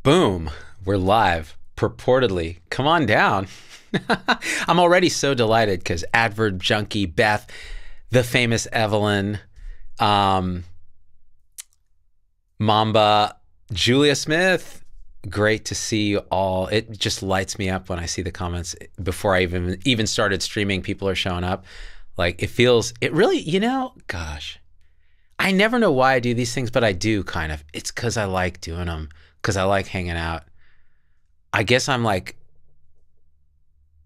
Boom, we're live, purportedly. Come on down. I'm already so delighted because Adverb Junkie, Beth, the famous Evelyn, Mamba, Julia Smith. Great to see you all. It just lights me up when I see the comments. Before I even started streaming, people are showing up. Like, it really, gosh. I never know why I do these things, but I do kind of. It's because I like doing them, because I like hanging out. I guess I'm like,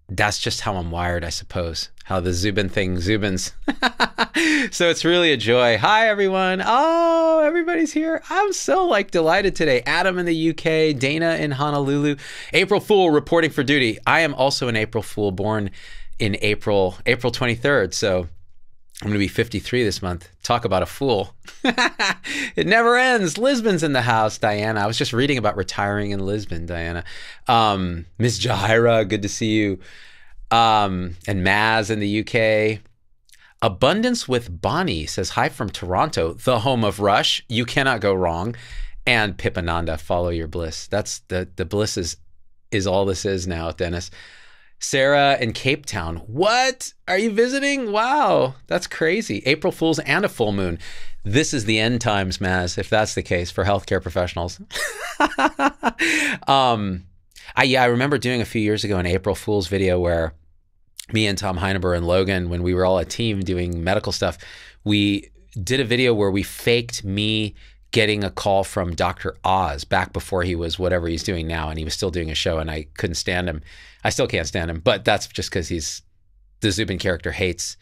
that's just how I'm wired, I suppose. How the Zubin thing Zubins. So it's really a joy. Hi, everyone. Oh, everybody's here. I'm so delighted today. Adam in the UK, Dana in Honolulu. April Fool reporting for duty. I am also an April Fool, born in April 23rd. So I'm going to be 53 this month. Talk about a fool. It never ends. Lisbon's in the house, Diana. I was just reading about retiring in Lisbon, Diana. Miss Jahira, good to see you. And Maz in the UK. Abundance with Bonnie says, hi from Toronto, the home of Rush. You cannot go wrong. And Pipananda, follow your bliss. That's the bliss is all this is now, Dennis. Sarah in Cape Town. What? Are you visiting? Wow, that's crazy. April Fools and a full moon. This is the end times, Maz, if that's the case for healthcare professionals. I remember doing a few years ago an April Fool's video where me and Tom Heineber and Logan, when we were all a team doing medical stuff, we did a video where we faked me getting a call from Dr. Oz back before he was whatever he's doing now, and he was still doing a show, and I couldn't stand him. I still can't stand him, but that's just because the Zubin character hates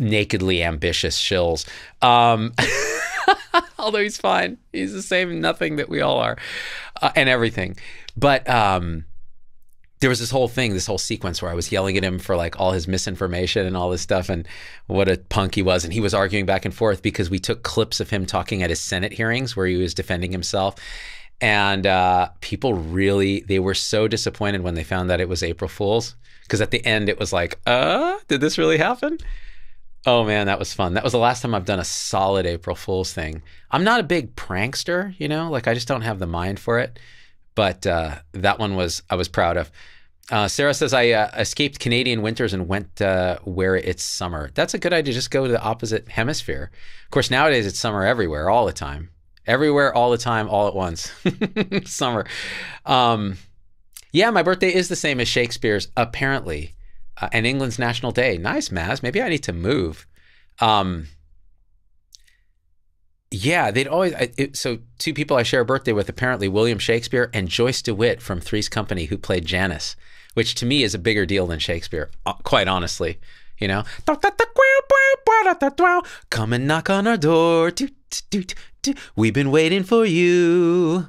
nakedly ambitious shills. Although he's fine. He's the same nothing that we all are, and everything. But there was this whole sequence where I was yelling at him for all his misinformation and all this stuff and what a punk he was. And he was arguing back and forth because we took clips of him talking at his Senate hearings where he was defending himself. And people they were so disappointed when they found that it was April Fool's, because at the end it was like, did this really happen? Oh man, that was fun. That was the last time I've done a solid April Fool's thing. I'm not a big prankster, I just don't have the mind for it. But that one I was proud of. Sarah says, I escaped Canadian winters and went where it's summer. That's a good idea. Just go to the opposite hemisphere. Of course, nowadays it's summer everywhere, all the time. Everywhere, all the time, all at once. Summer. Yeah, my birthday is the same as Shakespeare's, apparently. And England's National Day. Nice, Maz. Maybe I need to move. Yeah, they'd always... So two people I share a birthday with, apparently William Shakespeare and Joyce DeWitt from Three's Company, who played Janice, which to me is a bigger deal than Shakespeare, quite honestly. Come and knock on our door. We've been waiting for you.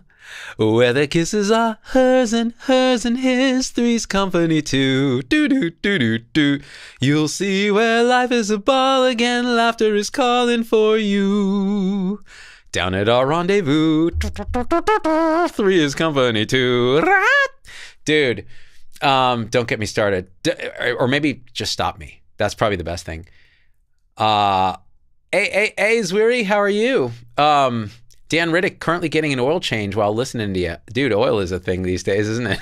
Where the kisses are hers and his, Three's Company too. Do. You'll see where life is a ball again, laughter is calling for you. Down at our rendezvous, Three's Company too. Dude, don't get me started. Or maybe just stop me. That's probably the best thing. Hey, Zwiri, how are you? Dan Riddick currently getting an oil change while listening to you. Dude, oil is a thing these days, isn't it?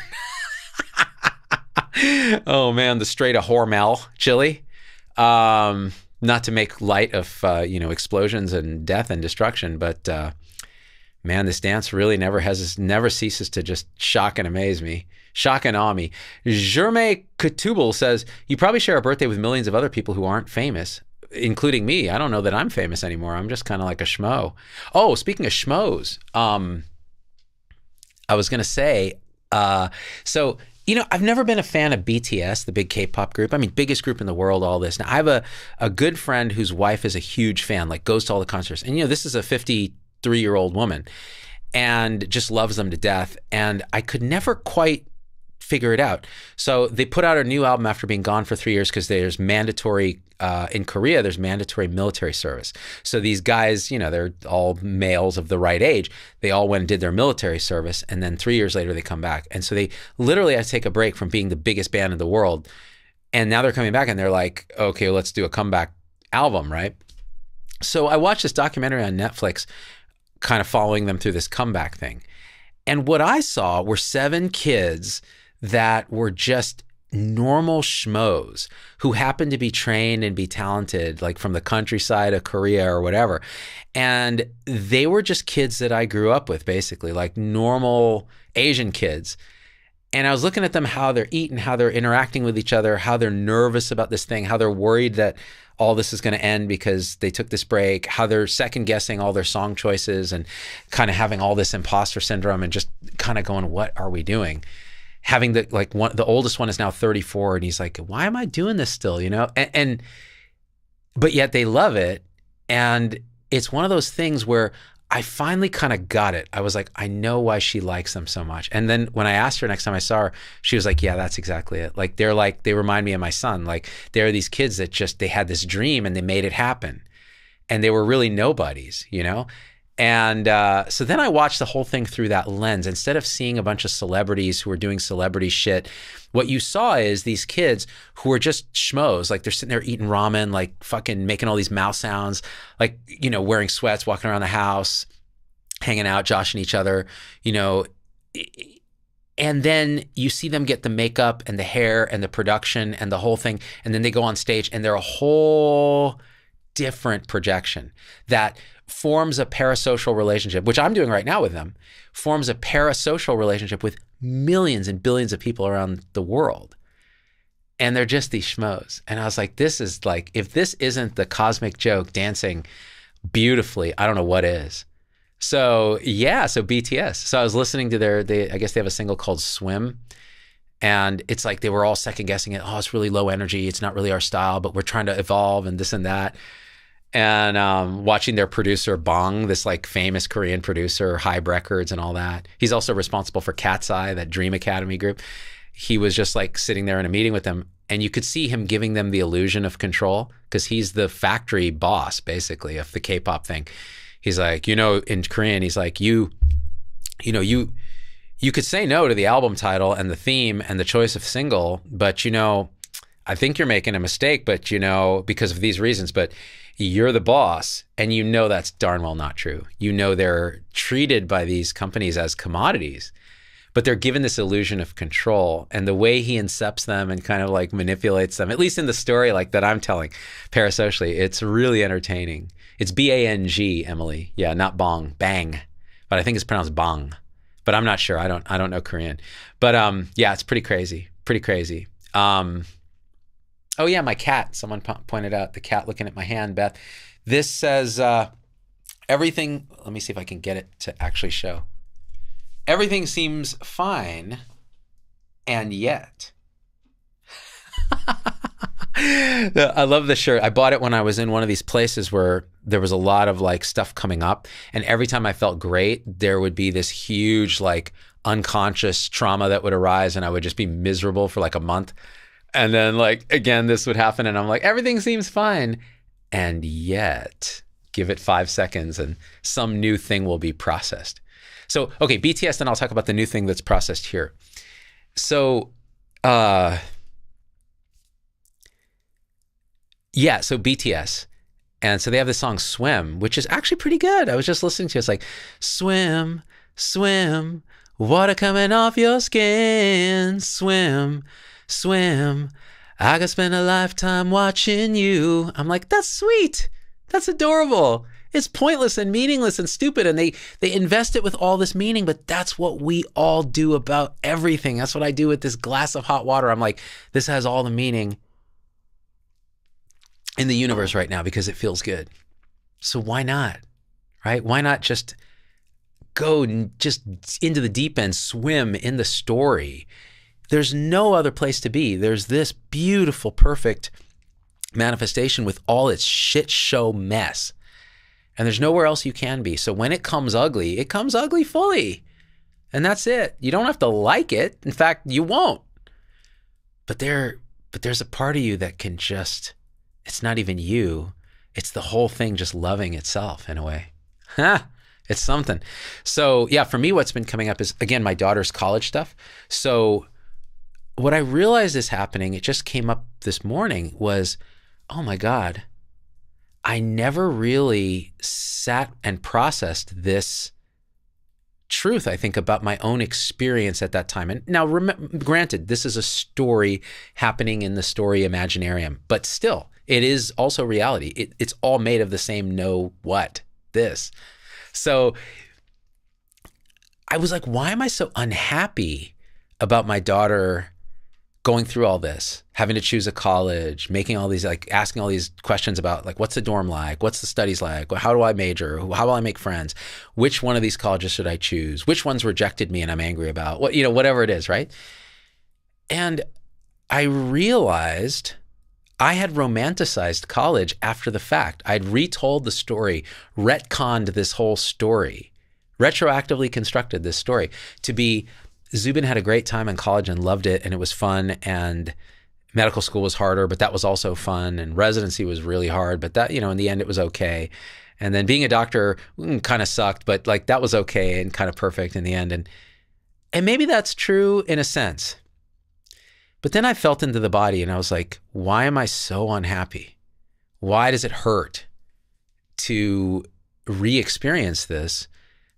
Oh, man, the Strait of Hormel chili. Not to make light of, explosions and death and destruction, but, man, this dance really never ceases to just shock and amaze me. Shock and awe me. Jermaine Katubal says, you probably share a birthday with millions of other people who aren't famous, including me. I don't know that I'm famous anymore. I'm just kind of like a schmo. Oh, speaking of schmoes, I was going to say, so, I've never been a fan of BTS, the big K-pop group. I mean, biggest group in the world, all this. Now, I have a good friend whose wife is a huge fan, goes to all the concerts. And, this is a 53-year-old woman and just loves them to death. And I could never quite figure it out. So they put out a new album after being gone for 3 years because there's mandatory, in Korea, there's mandatory military service. So these guys, they're all males of the right age. They all went and did their military service. And then 3 years later, they come back. And so they literally had to take a break from being the biggest band in the world. And now they're coming back and they're like, okay, let's do a comeback album, right? So I watched this documentary on Netflix kind of following them through this comeback thing. And what I saw were 7 kids that were just normal schmoes who happened to be trained and be talented, like from the countryside of Korea or whatever. And they were just kids that I grew up with, basically, like normal Asian kids. And I was looking at them, how they're eating, how they're interacting with each other, how they're nervous about this thing, how they're worried that all this is going to end because they took this break, how they're second guessing all their song choices and kind of having all this imposter syndrome and just kind of going, what are we doing? Having the oldest one is now 34 and he's like, why am I doing this still? You know? But yet they love it. And it's one of those things where I finally kind of got it. I was like, I know why she likes them so much. And then when I asked her next time I saw her, she was like, yeah, that's exactly it. Like, they remind me of my son. Like, they're these kids that they had this dream and they made it happen. And they were really nobodies, you know? And so then I watched the whole thing through that lens. Instead of seeing a bunch of celebrities who are doing celebrity shit, what you saw is these kids who are just schmoes. Like, they're sitting there eating ramen, like fucking making all these mouth sounds, like, you know, wearing sweats, walking around the house, hanging out, joshing each other, you know. And then you see them get the makeup and the hair and the production and the whole thing. And then they go on stage and they're a whole different projection that forms a parasocial relationship, which I'm doing right now with them, forms a parasocial relationship with millions and billions of people around the world. And they're just these schmoes. And I was like, this is like, if this isn't the cosmic joke dancing beautifully, I don't know what is. So yeah, so BTS. So I was listening to I guess they have a single called Swim. And it's like they were all second guessing it. Oh, it's really low energy. It's not really our style, but we're trying to evolve and this and that. And watching their producer Bong, this like famous Korean producer, Hybe Records and all that. He's also responsible for Cat's Eye, that Dream Academy group. He was just like sitting there in a meeting with them, and you could see him giving them the illusion of control because he's the factory boss, basically, of the K-pop thing. He's like, you know, in Korean, he's like, you could say no to the album title and the theme and the choice of single, but you know, I think you're making a mistake, but you know, because of these reasons, but you're the boss, and you know that's darn well not true. You know they're treated by these companies as commodities, but they're given this illusion of control. And the way he incepts them and kind of like manipulates them, at least in the story like that I'm telling, parasocially, it's really entertaining. It's B-A-N-G, Emily. Yeah, not bong, bang. But I think it's pronounced bong. But I'm not sure. I don't know Korean. But yeah, it's pretty crazy. Pretty crazy. Oh yeah, my cat. Someone pointed out the cat looking at my hand, Beth. This says everything. Let me see if I can get it to actually show. Everything seems fine, and yet. I love the shirt. I bought it when I was in one of these places where there was a lot of like stuff coming up, and every time I felt great, there would be this huge like unconscious trauma that would arise, and I would just be miserable for like a month. And then like, again, this would happen and I'm like, everything seems fine. And yet, give it 5 seconds and some new thing will be processed. So, okay, BTS, then I'll talk about the new thing that's processed here. So, yeah, so BTS. And so they have this song Swim, which is actually pretty good. I was just listening to it. It's like, swim, swim, water coming off your skin, swim, swim, I could spend a lifetime watching you. I'm like, that's sweet. That's adorable. It's pointless and meaningless and stupid, and they invest it with all this meaning, but that's what we all do about everything. That's what I do with this glass of hot water. I'm like, this has all the meaning in the universe right now because it feels good. So why not, right? Why not just go just into the deep end, swim in the story? There's no other place to be. There's this beautiful, perfect manifestation with all its shit show mess. And there's nowhere else you can be. So when it comes ugly fully. And that's it. You don't have to like it. In fact, you won't. But there's a part of you that can just, it's not even you. It's the whole thing just loving itself in a way. It's something. So yeah, for me, what's been coming up is, again, my daughter's college stuff. So what I realized is happening, it just came up this morning, was, oh my God, I never really sat and processed this truth, I think, about my own experience at that time. And now, granted, this is a story happening in the story Imaginarium, but still, it is also reality. It's all made of the same this. So I was like, why am I so unhappy about my daughter going through all this, having to choose a college, making all these, like asking all these questions about like, what's the dorm like? What's the studies like? How do I major? How will I make friends? Which one of these colleges should I choose? Which ones rejected me and I'm angry about? What, whatever it is, right? And I realized I had romanticized college after the fact. I'd retold the story, retconned this whole story, retroactively constructed this story to be Zubin had a great time in college and loved it, and it was fun, and medical school was harder, but that was also fun, and residency was really hard, but that, in the end, it was okay. And then being a doctor kind of sucked, but like that was okay and kind of perfect in the end. And maybe that's true in a sense. But then I felt into the body and I was like, why am I so unhappy? Why does it hurt to re-experience this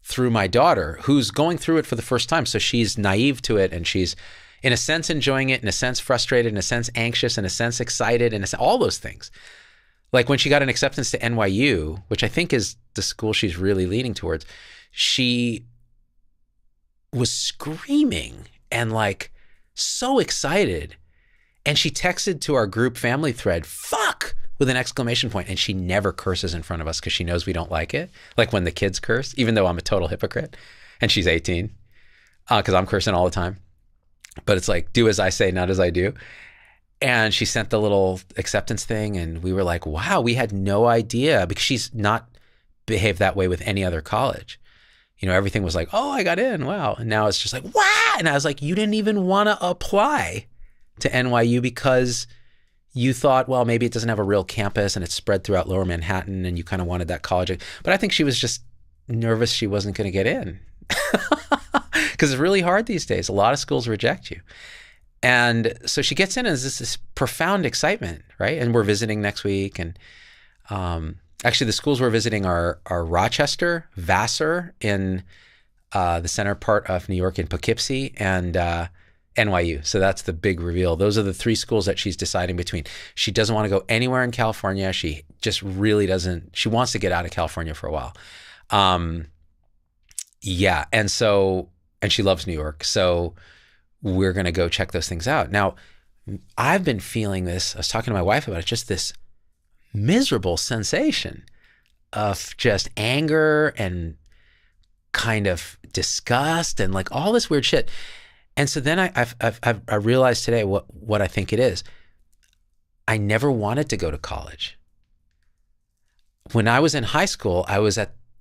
through my daughter, who's going through it for the first time? So she's naive to it, and she's in a sense enjoying it, in a sense frustrated, in a sense anxious, in a sense excited, in all those things. Like when she got an acceptance to NYU, which I think is the school she's really leaning towards, she was screaming and like so excited. And she texted to our group family thread, "Fuck!" with an exclamation point. And she never curses in front of us because she knows we don't like it. Like when the kids curse, even though I'm a total hypocrite, and she's 18, because I'm cursing all the time. But it's like, do as I say, not as I do. And she sent the little acceptance thing, and we were like, wow, we had no idea, because she's not behaved that way with any other college. Everything was like, oh, I got in, wow. And now it's just like, wow. And I was like, you didn't even want to apply to NYU because you thought, well, maybe it doesn't have a real campus and it's spread throughout Lower Manhattan, and you kind of wanted that college. But I think she was just nervous she wasn't going to get in. Because it's really hard these days. A lot of schools reject you. And so she gets in, and there's this profound excitement, right? And we're visiting next week. And actually, the schools we're visiting are Rochester, Vassar in the center part of New York in Poughkeepsie, and NYU. So that's the big reveal. Those are the three schools that she's deciding between. She doesn't want to go anywhere in California. She just really doesn't. She wants to get out of California for a while. Yeah. And she loves New York. So we're going to go check those things out. Now, I've been feeling this. I was talking to my wife about it, just this miserable sensation of just anger and kind of disgust and like all this weird shit. And so then I realized today what I think it is. I never wanted to go to college. When I was in high school,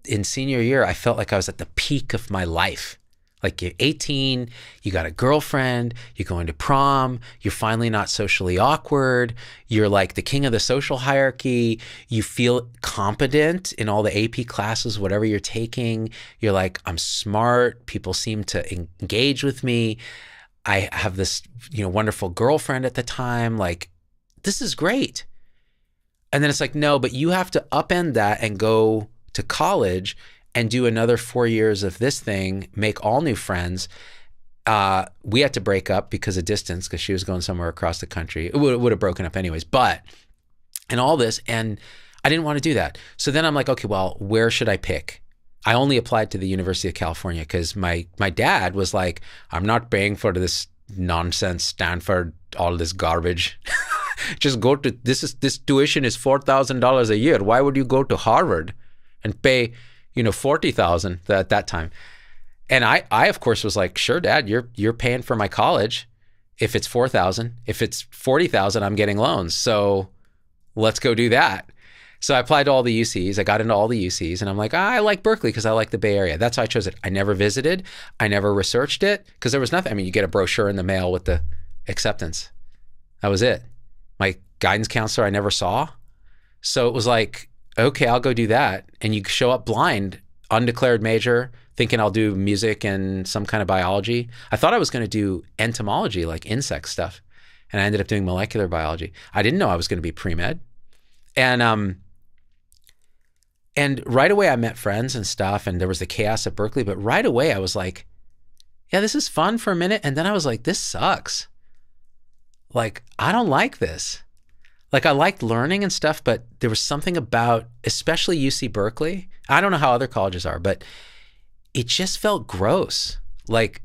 in senior year, I felt like I was at the peak of my life. Like you're 18, you got a girlfriend, you're going to prom, you're finally not socially awkward, you're like the king of the social hierarchy, you feel competent in all the AP classes, whatever you're taking, you're like, I'm smart, people seem to engage with me, I have this, wonderful girlfriend at the time, like, this is great. And then it's like, no, but you have to upend that and go to college and do another 4 years of this thing, make all new friends. We had to break up because of distance, because she was going somewhere across the country. It would have broken up anyways, and all this, and I didn't want to do that. So then I'm like, okay, well, where should I pick? I only applied to the University of California because my dad was like, I'm not paying for this nonsense, Stanford, all this garbage. Just go to, this tuition is $4,000 a year. Why would you go to Harvard and pay $40,000 at that time? And I of course was like, sure, Dad, you're paying for my college. If it's $4,000, if it's $40,000, I'm getting loans. So let's go do that. So I applied to all the UCs. I got into all the UCs, and I'm like, I like Berkeley because I like the Bay Area. That's why I chose it. I never visited. I never researched it because there was nothing. I mean, you get a brochure in the mail with the acceptance. That was it. My guidance counselor I never saw. So it was like, okay, I'll go do that. And you show up blind, undeclared major, thinking I'll do music and some kind of biology. I thought I was going to do entomology, like insect stuff. And I ended up doing molecular biology. I didn't know I was going to be pre-med. And And right away I met friends and stuff, and there was the chaos at Berkeley, but right away I was like, yeah, this is fun for a minute. And then I was like, this sucks. Like, I don't like this. Like, I liked learning and stuff, but there was something about, especially UC Berkeley, I don't know how other colleges are, but it just felt gross. Like,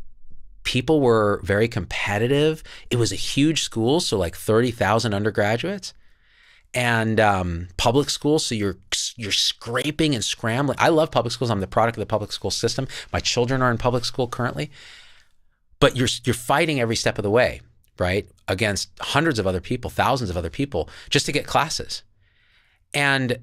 people were very competitive. It was a huge school, so like 30,000 undergraduates, and public school, so you're scraping and scrambling. I love public schools. I'm the product of the public school system. My children are in public school currently, but you're fighting every step of the way, right? Against hundreds of other people, thousands of other people, just to get classes. And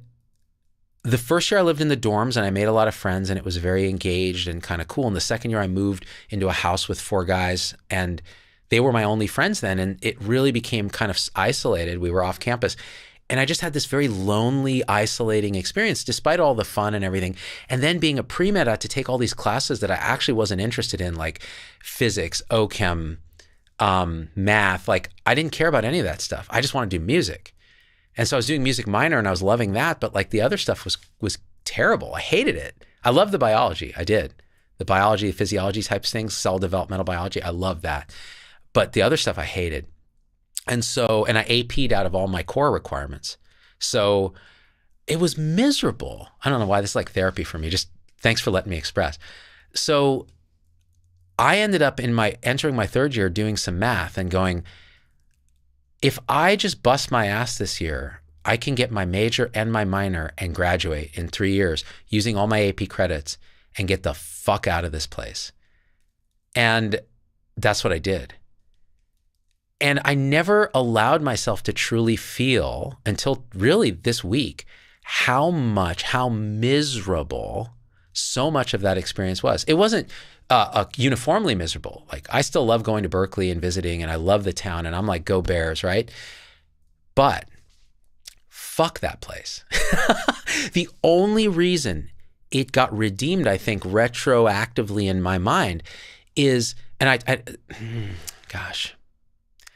the first year I lived in the dorms and I made a lot of friends and it was very engaged and kind of cool. And the second year I moved into a house with 4 guys and they were my only friends then. And it really became kind of isolated. We were off campus. And I just had this very lonely, isolating experience, despite all the fun and everything. And then being a pre-med, I had to take all these classes that I actually wasn't interested in, like physics, OChem, math. Like, I didn't care about any of that stuff. I just wanted to do music. And so I was doing music minor and I was loving that. But like the other stuff was terrible. I hated it. I loved the biology. I did. The biology, the physiology types things, cell developmental biology. I loved that. But the other stuff I hated. And so, and I AP'd out of all my core requirements. So it was miserable. I don't know why this is like therapy for me. Just thanks for letting me express. So I ended up entering my third year doing some math and going, if I just bust my ass this year, I can get my major and my minor and graduate in 3 years using all my AP credits and get the fuck out of this place. And that's what I did. And I never allowed myself to truly feel until really this week how miserable so much of that experience was. It wasn't uniformly miserable. Like, I still love going to Berkeley and visiting, and I love the town, and I'm like, go Bears, right? But fuck that place. The only reason it got redeemed, I think, retroactively in my mind is, and gosh,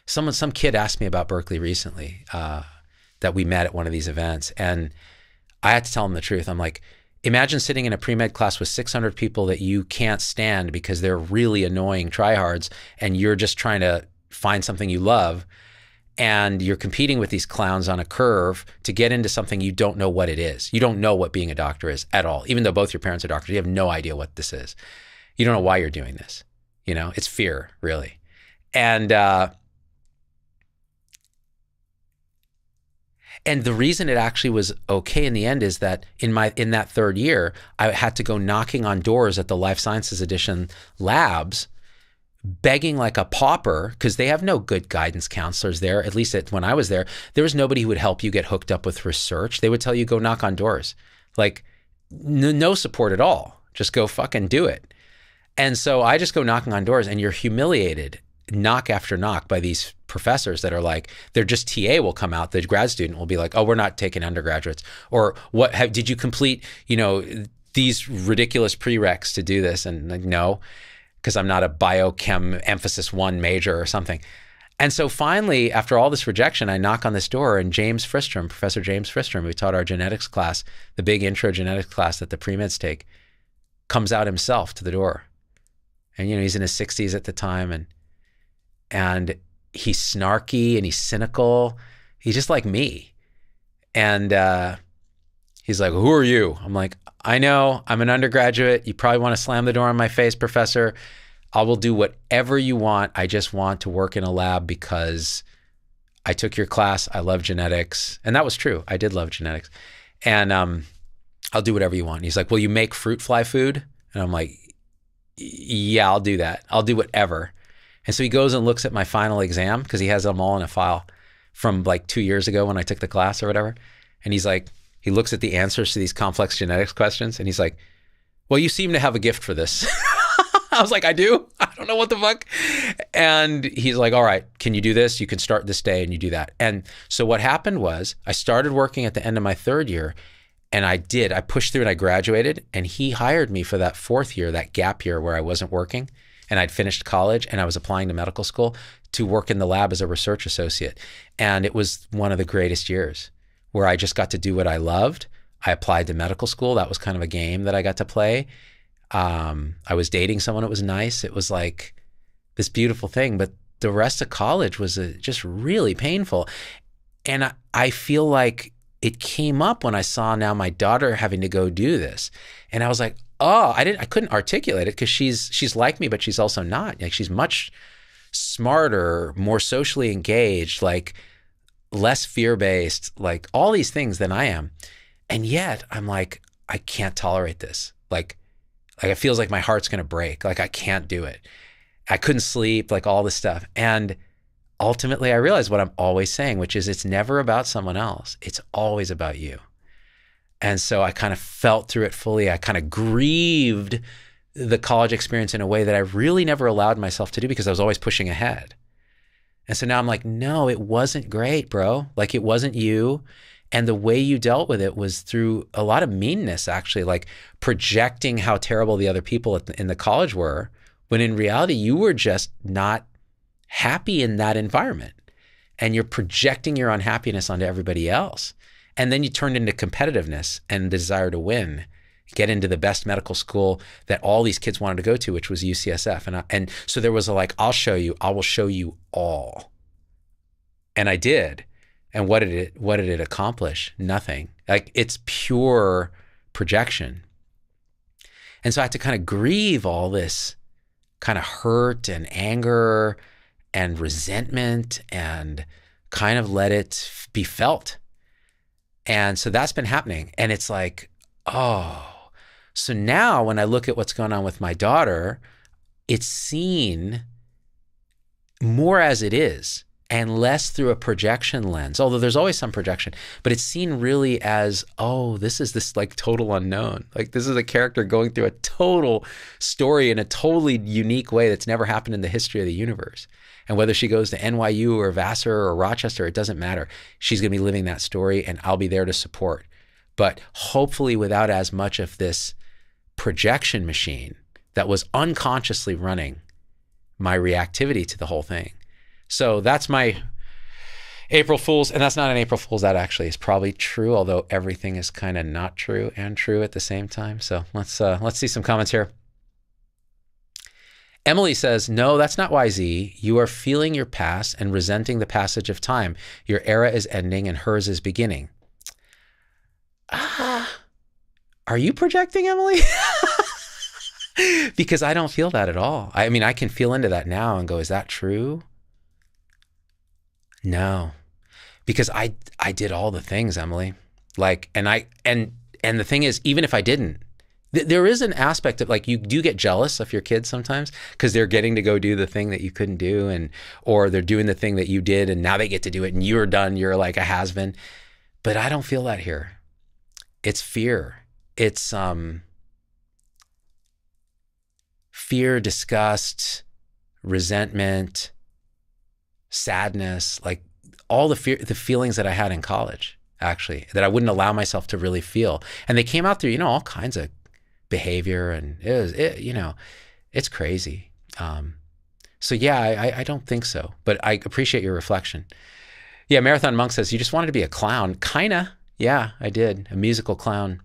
some kid asked me about Berkeley recently that we met at one of these events, and I had to tell him the truth. I'm like, imagine sitting in a pre-med class with 600 people that you can't stand because they're really annoying tryhards, and you're just trying to find something you love, and you're competing with these clowns on a curve to get into something you don't know what it is. You don't know what being a doctor is at all. Even though both your parents are doctors, you have no idea what this is. You don't know why you're doing this. You know, it's fear, really. And the reason it actually was okay in the end is that in that third year, I had to go knocking on doors at the Life Sciences Edition labs, begging like a pauper, because they have no good guidance counselors there. At least when I was there was nobody who would help you get hooked up with research. They would tell you go knock on doors. Like, no support at all. Just go fucking do it. And so I just go knocking on doors, and you're humiliated knock after knock by these professors that are like, they're just TA will come out, the grad student will be like, oh, we're not taking undergraduates, or did you complete, these ridiculous prereqs to do this? And like, no, because I'm not a biochem emphasis 1 major or something. And so finally, after all this rejection, I knock on this door, and James Fristrom, Professor James Fristrom, who taught our genetics class, the big intro genetics class that the pre-meds take, comes out himself to the door. And, he's in his 60s at the time, and he's snarky and he's cynical. He's just like me. And he's like, who are you? I'm like, I know, I'm an undergraduate. You probably want to slam the door in my face, professor. I will do whatever you want. I just want to work in a lab because I took your class. I love genetics. And that was true. I did love genetics. And I'll do whatever you want. And he's like, will you make fruit fly food? And I'm like, yeah, I'll do that. I'll do whatever. And so he goes and looks at my final exam, because he has them all in a file from like 2 years ago when I took the class or whatever. And he's like, he looks at the answers to these complex genetics questions, and he's like, well, you seem to have a gift for this. I was like, I do? I don't know what the fuck. And he's like, all right, can you do this? You can start this day, and you do that. And so what happened was I started working at the end of my third year, and I pushed through and I graduated, and he hired me for that 4th year, that gap year where I wasn't working. And I'd finished college and I was applying to medical school to work in the lab as a research associate. And it was one of the greatest years where I just got to do what I loved. I applied to medical school. That was kind of a game that I got to play. I was dating someone. It was nice. It was like this beautiful thing, but the rest of college was just really painful. And I feel like it came up when I saw now my daughter having to go do this. And I was like, oh, I couldn't articulate it because she's like me, but she's also not. Like, she's much smarter, more socially engaged, like less fear-based, like all these things than I am. And yet I'm like, I can't tolerate this. Like it feels like my heart's going to break. Like I can't do it. I couldn't sleep, like all this stuff. And ultimately I realized what I'm always saying, which is it's never about someone else. It's always about you. And so I kind of felt through it fully. I kind of grieved the college experience in a way that I really never allowed myself to do because I was always pushing ahead. And so now I'm like, no, it wasn't great, bro. Like it wasn't you. And the way you dealt with it was through a lot of meanness, actually, like projecting how terrible the other people in the college were, when in reality, you were just not happy in that environment. And you're projecting your unhappiness onto everybody else. And then you turned into competitiveness and the desire to win, get into the best medical school that all these kids wanted to go to, which was UCSF. And so there was a like, I will show you all. And I did. And what did it accomplish? Nothing. Like it's pure projection. And so I had to kind of grieve all this kind of hurt and anger and resentment and kind of let it be felt. And so that's been happening. And it's like, oh, so now when I look at what's going on with my daughter, it's seen more as it is and less through a projection lens, although there's always some projection, but it's seen really as, oh, this is this like total unknown. Like this is a character going through a total story in a totally unique way that's never happened in the history of the universe. And whether she goes to NYU or Vassar or Rochester, it doesn't matter. She's going to be living that story and I'll be there to support. But hopefully without as much of this projection machine that was unconsciously running my reactivity to the whole thing. So that's my April Fool's, and that's not an April Fool's. That actually is probably true, although everything is kind of not true and true at the same time. So let's see some comments here. Emily says, no, that's not YZ. You are feeling your past and resenting the passage of time. Your era is ending and hers is beginning. Are you projecting, Emily? Because I don't feel that at all. I mean, I can feel into that now and go, is that true? No, because I did all the things, Emily. Like, and the thing is, even if I didn't, there is an aspect of like, you do get jealous of your kids sometimes because they're getting to go do the thing that you couldn't do, or they're doing the thing that you did and now they get to do it and you're done. You're like a has-been. But I don't feel that here. It's fear. It's fear, disgust, resentment, sadness, like all the feelings that I had in college, actually, that I wouldn't allow myself to really feel. And they came out through, all kinds of behavior, and it's crazy. So yeah, I don't think so, but I appreciate your reflection. Yeah, Marathon Monk says, you just wanted to be a clown. Kinda. Yeah, I did. A musical clown.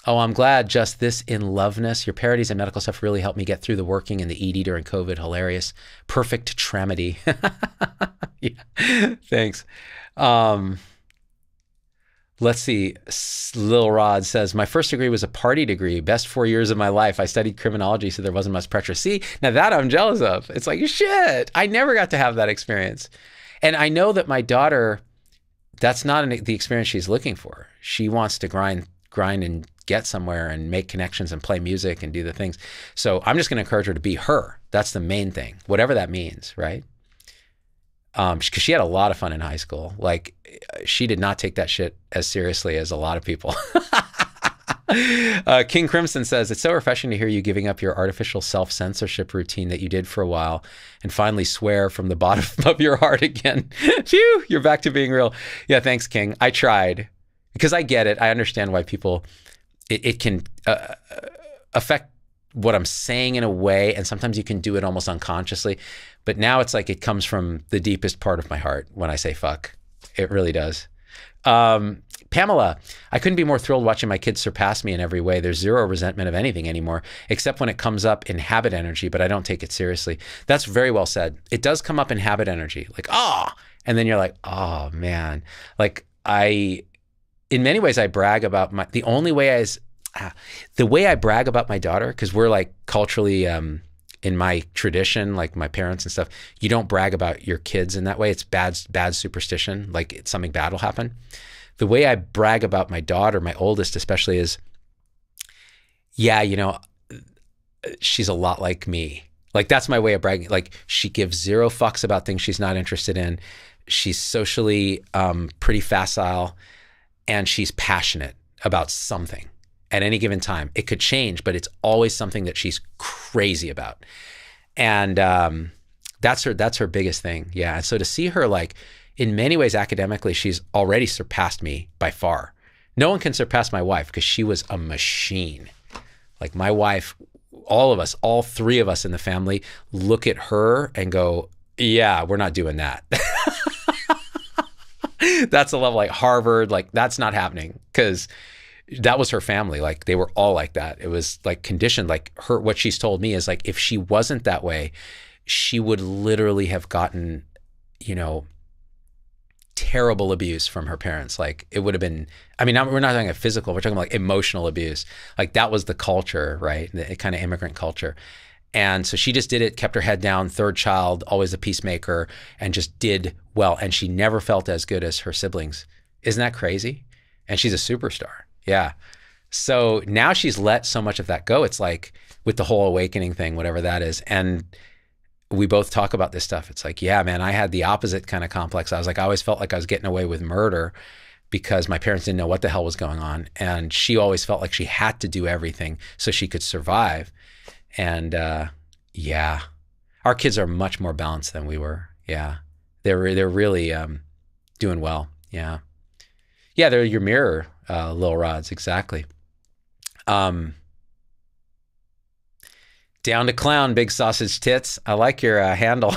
Oh, I'm glad. Just this in loveness. Your parodies and medical stuff really helped me get through the working in the ED during COVID. Hilarious. Perfect tramedy. Yeah, thanks. Let's see. Lil Rod says, my first degree was a party degree. Best 4 years of my life. I studied criminology, so there wasn't much pressure. See, now that I'm jealous of. It's like, shit, I never got to have that experience. And I know that my daughter, that's not the experience she's looking for. She wants to grind and get somewhere and make connections and play music and do the things. So I'm just going to encourage her to be her. That's the main thing, whatever that means, right? Because she had a lot of fun in high school. Like, she did not take that shit as seriously as a lot of people. King Crimson says, it's so refreshing to hear you giving up your artificial self-censorship routine that you did for a while and finally swear from the bottom of your heart again. Phew, you're back to being real. Yeah, thanks, King. I tried. Because I get it. I understand why people, it can affect what I'm saying in a way, and sometimes you can do it almost unconsciously. But now it's like it comes from the deepest part of my heart when I say fuck. It really does. Pamela, I couldn't be more thrilled watching my kids surpass me in every way. There's zero resentment of anything anymore, except when it comes up in habit energy, but I don't take it seriously. That's very well said. It does come up in habit energy, like, and then you're like, oh man. Like in many ways I brag about the way I brag about my daughter, because we're like culturally, in my tradition, like my parents and stuff, you don't brag about your kids in that way. It's bad superstition. Like something bad will happen. The way I brag about my daughter, my oldest especially, is, yeah, you know, she's a lot like me. Like that's my way of bragging. Like she gives zero fucks about things she's not interested in. She's socially pretty facile, and she's passionate about something at any given time. It could change, but it's always something that she's crazy about. And that's her biggest thing. Yeah. And so to see her, like, in many ways academically, she's already surpassed me by far. No one can surpass my wife because she was a machine. Like my wife, all of us, all three of us in the family look at her and go, yeah, we're not doing that. That's a level like Harvard, like that's not happening, because that was her family. Like they were all like that. It was like conditioned. Like what she's told me is like, if she wasn't that way, she would literally have gotten, you know, terrible abuse from her parents. Like it would have been, I mean, we're not talking about physical, we're talking about like emotional abuse. Like that was the culture, right? The kind of immigrant culture. And so she just did it, kept her head down, third child, always a peacemaker, and just did well. And she never felt as good as her siblings. Isn't that crazy? And she's a superstar. Yeah. So now she's let so much of that go. It's like with the whole awakening thing, whatever that is. And we both talk about this stuff. It's like, yeah, man, I had the opposite kind of complex. I was like, I always felt like I was getting away with murder because my parents didn't know what the hell was going on. And she always felt like she had to do everything so she could survive. And yeah, our kids are much more balanced than we were. Yeah. They're really doing well. Yeah. Yeah, they're your mirror, Lil Rods, exactly. Down to clown, big sausage tits. I like your handle.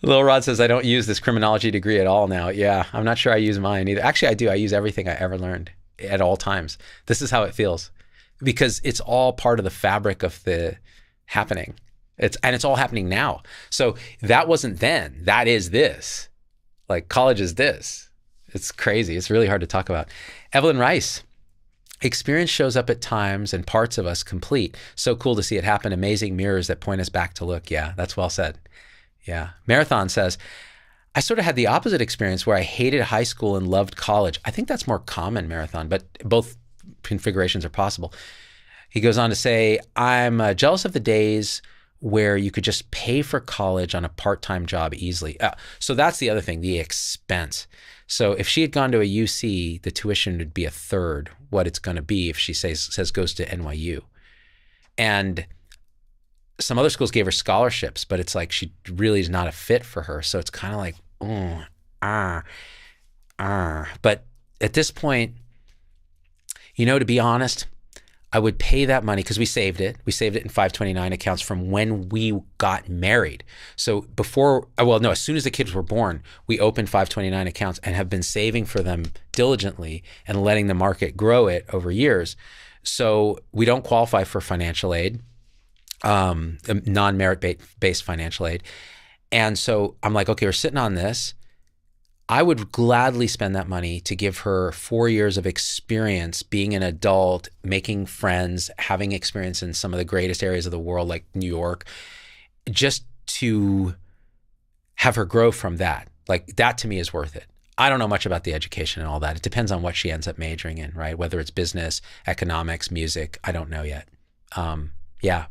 Lil Rod says, I don't use this criminology degree at all now. Yeah, I'm not sure I use mine either. Actually, I do. I use everything I ever learned at all times. This is how it feels, because it's all part of the fabric of the happening. And it's all happening now. So that wasn't then. That is this. Like college is this. It's crazy. It's really hard to talk about. Evelyn Rice. Experience shows up at times and parts of us complete. So cool to see it happen. Amazing mirrors that point us back to look. Yeah, that's well said. Yeah. Marathon says, I sort of had the opposite experience where I hated high school and loved college. I think that's more common, Marathon, but both configurations are possible. He goes on to say, I'm jealous of the days where you could just pay for college on a part-time job easily. So that's the other thing, the expense. So if she had gone to a UC, the tuition would be a third what it's going to be if she says goes to NYU. And some other schools gave her scholarships, but it's like she really is not a fit for her. So it's kind of like, But at this point, you know, to be honest, I would pay that money because we saved it. We saved it in 529 accounts from when we got married. So before, well, no, as soon as the kids were born, we opened 529 accounts and have been saving for them diligently and letting the market grow it over years. So we don't qualify for financial aid, non-merit-based financial aid. And so I'm like, okay, we're sitting on this. I would gladly spend that money to give her 4 years of experience being an adult, making friends, having experience in some of the greatest areas of the world, like New York, just to have her grow from that. Like that to me is worth it. I don't know much about the education and all that. It depends on what she ends up majoring in, right? Whether it's business, economics, music, I don't know yet. Yeah.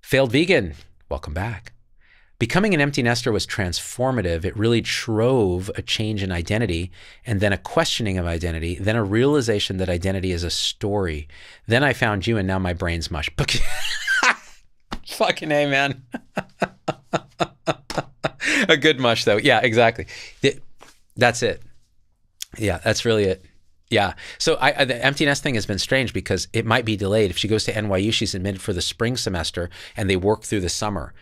Failed vegan, welcome back. Becoming an empty nester was transformative. It really drove a change in identity, and then a questioning of identity, then a realization that identity is a story. Then I found you, and now my brain's mush. Fucking A, man. A good mush, though. Yeah, exactly. That's it. Yeah, that's really it. Yeah. So the empty nest thing has been strange because it might be delayed. If she goes to NYU, she's admitted for the spring semester, and they work through the summer.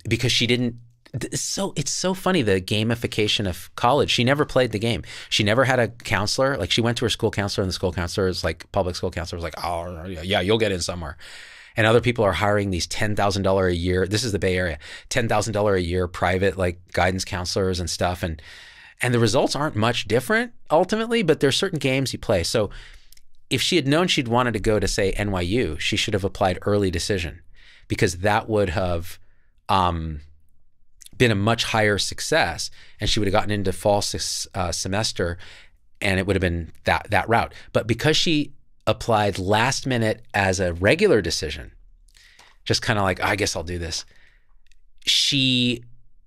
Because she didn't it's so funny, the gamification of college. She never played the game. She never had a counselor. Like, she went to her school counselor, and the school counselor is like, public school counselor was like, oh yeah, you'll get in somewhere. And other people are hiring these $10,000 a year. This is the Bay Area, $10,000 a year private like guidance counselors and stuff. And the results aren't much different ultimately, but there's certain games you play. So if she had known she'd wanted to go to, say, NYU, she should have applied early decision, because that would have been a much higher success, and she would have gotten into fall semester, and it would have been that route. But because she applied last minute as a regular decision, just kind of like, I guess I'll do this, she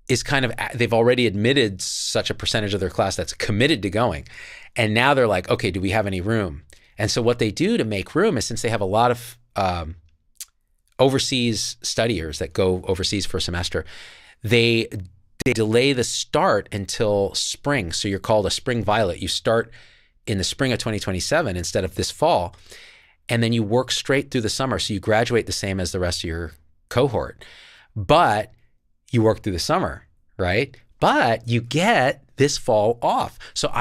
is kind of, they've already admitted such a percentage of their class that's committed to going. And now they're like, okay, do we have any room? And so what they do to make room is, since they have a lot of overseas studiers that go overseas for a semester, they delay the start until spring. So you're called a spring violet. You start in the spring of 2027 instead of this fall. And then you work straight through the summer. So you graduate the same as the rest of your cohort, but you work through the summer, right? But you get this fall off. So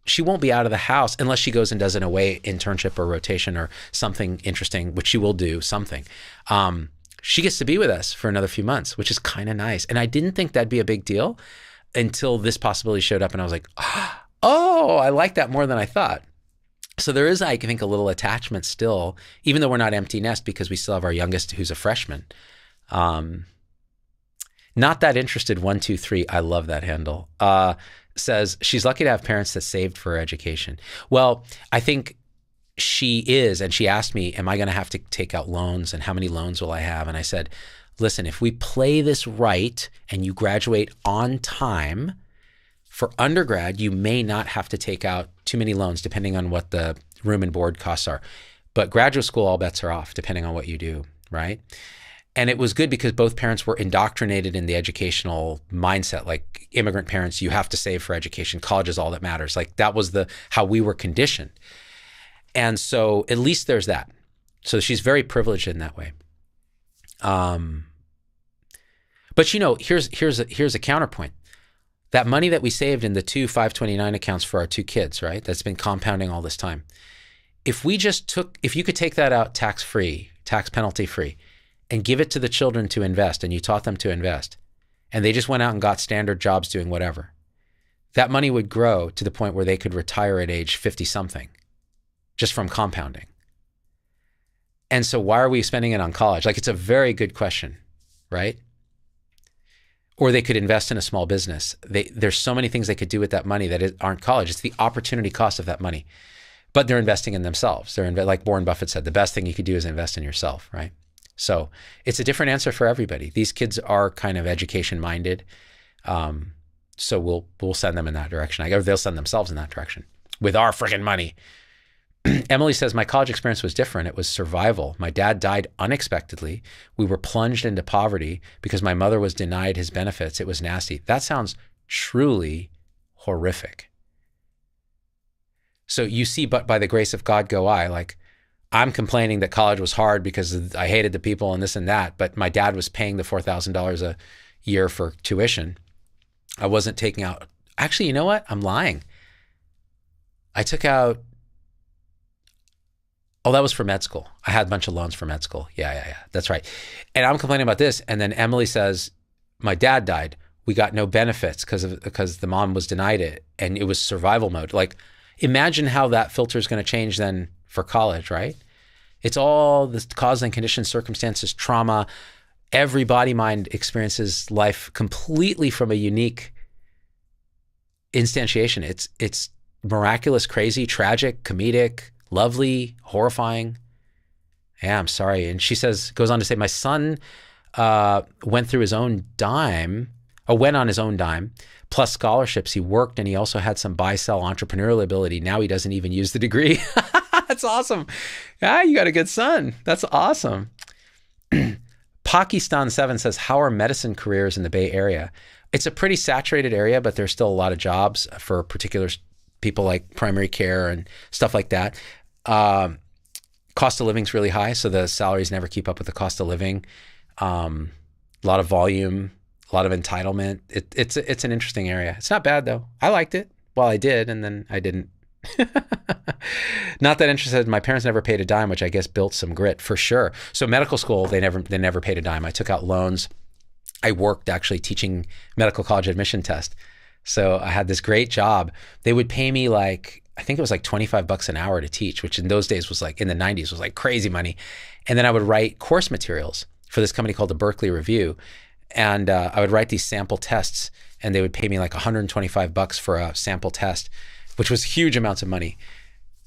she won't be out of the house unless she goes and does an away internship or rotation or something interesting, which she will do something. She gets to be with us for another few months, which is kind of nice. And I didn't think that'd be a big deal until this possibility showed up, and I was like, oh, I like that more than I thought. So there is, I think, a little attachment still, even though we're not empty nest, because we still have our youngest who's a freshman. Not that interested 123. I love that handle. Says she's lucky to have parents that saved for her education. Well, I think she is, and she asked me, am I going to have to take out loans, and how many loans will I have? And I said, listen, if we play this right and you graduate on time, for undergrad, you may not have to take out too many loans depending on what the room and board costs are. But graduate school, all bets are off depending on what you do, right? And it was good because both parents were indoctrinated in the educational mindset. Like, immigrant parents, you have to save for education. College is all that matters. Like, that was how we were conditioned. And so at least there's that. So she's very privileged in that way. But here's a counterpoint. That money that we saved in the 2 529 accounts for our 2 kids, right? That's been compounding all this time. If you could take that out tax-free, tax penalty-free, and give it to the children to invest, and you taught them to invest, and they just went out and got standard jobs doing whatever, that money would grow to the point where they could retire at age 50-something just from compounding. And so why are we spending it on college? Like, it's a very good question, right? Or they could invest in a small business. There's so many things they could do with that money that aren't college. It's the opportunity cost of that money. But they're investing in themselves. Like Warren Buffett said, the best thing you could do is invest in yourself, right? So it's a different answer for everybody. These kids are kind of education minded. So we'll send them in that direction. Or they'll send themselves in that direction with our freaking money. Emily says, my college experience was different. It was survival. My dad died unexpectedly. We were plunged into poverty because my mother was denied his benefits. It was nasty. That sounds truly horrific. So you see, but by the grace of God go I. Like, I'm complaining that college was hard because I hated the people and this and that, but my dad was paying the $4,000 a year for tuition. I wasn't taking out, actually, you know what? I'm lying. I took out, oh, that was for med school. I had a bunch of loans for med school. Yeah. That's right. And I'm complaining about this. And then Emily says, my dad died. We got no benefits because the mom was denied it. And it was survival mode. Like, imagine how that filter is going to change then for college, right? It's all the cause and conditions, circumstances, trauma. Every body mind experiences life completely from a unique instantiation. It's miraculous, crazy, tragic, comedic, lovely, horrifying. Yeah, I'm sorry. And she goes on to say, my son went on his own dime, plus scholarships. He worked, and he also had some buy-sell entrepreneurial ability. Now he doesn't even use the degree. That's awesome. Yeah, you got a good son. That's awesome. Pakistan 7 says, how are medicine careers in the Bay Area? It's a pretty saturated area, but there's still a lot of jobs for particular people like primary care and stuff like that. Cost of living is really high, so the salaries never keep up with the cost of living. A lot of volume, a lot of entitlement. It's an interesting area. It's not bad though. I liked it. Well, I did, and then I didn't. Not that interested. My parents never paid a dime, which I guess built some grit for sure. So medical school, they never paid a dime. I took out loans. I worked actually teaching medical college admission test. So I had this great job. They would pay me like, I think it was like 25 bucks an hour to teach, which in those days was like, in the 90s was like crazy money. And then I would write course materials for this company called the Berkeley Review. And I would write these sample tests, and they would pay me like 125 bucks for a sample test, which was huge amounts of money.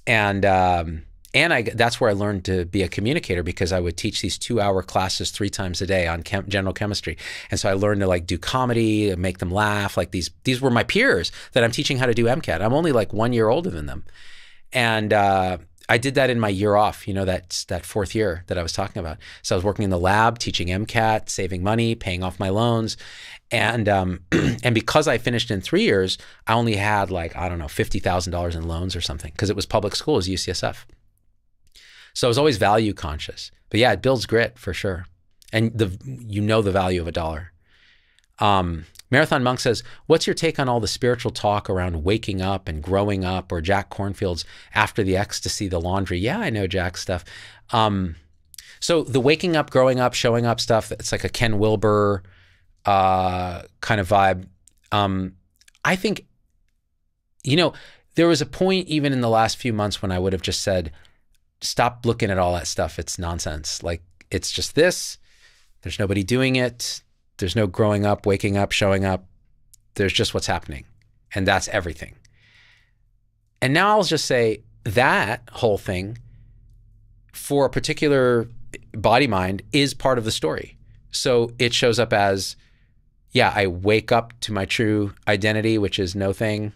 And that's where I learned to be a communicator, because I would teach these 2-hour classes 3 times a day on general chemistry. And so I learned to like do comedy and make them laugh. Like these were my peers that I'm teaching how to do MCAT. I'm only like 1 year older than them. And I did that in my year off, you know, that 4th year that I was talking about. So I was working in the lab, teaching MCAT, saving money, paying off my loans. And and because I finished in 3 years, I only had like, I don't know, $50,000 in loans or something, because it was public school, it was UCSF. So I was always value conscious. But yeah, it builds grit for sure. And you know the value of a dollar. Marathon Monk says, what's your take on all the spiritual talk around waking up and growing up, or Jack Cornfield's After the Ecstasy, the Laundry? Yeah, I know Jack's stuff. So the waking up, growing up, showing up stuff, it's like a Ken Wilber kind of vibe. I think, you know, there was a point even in the last few months when I would have just said, stop looking at all that stuff. It's nonsense. Like, it's just this. There's nobody doing it. There's no growing up, waking up, showing up. There's just what's happening. And that's everything. And now I'll just say that whole thing for a particular body mind is part of the story. So it shows up as, yeah, I wake up to my true identity, which is nothing,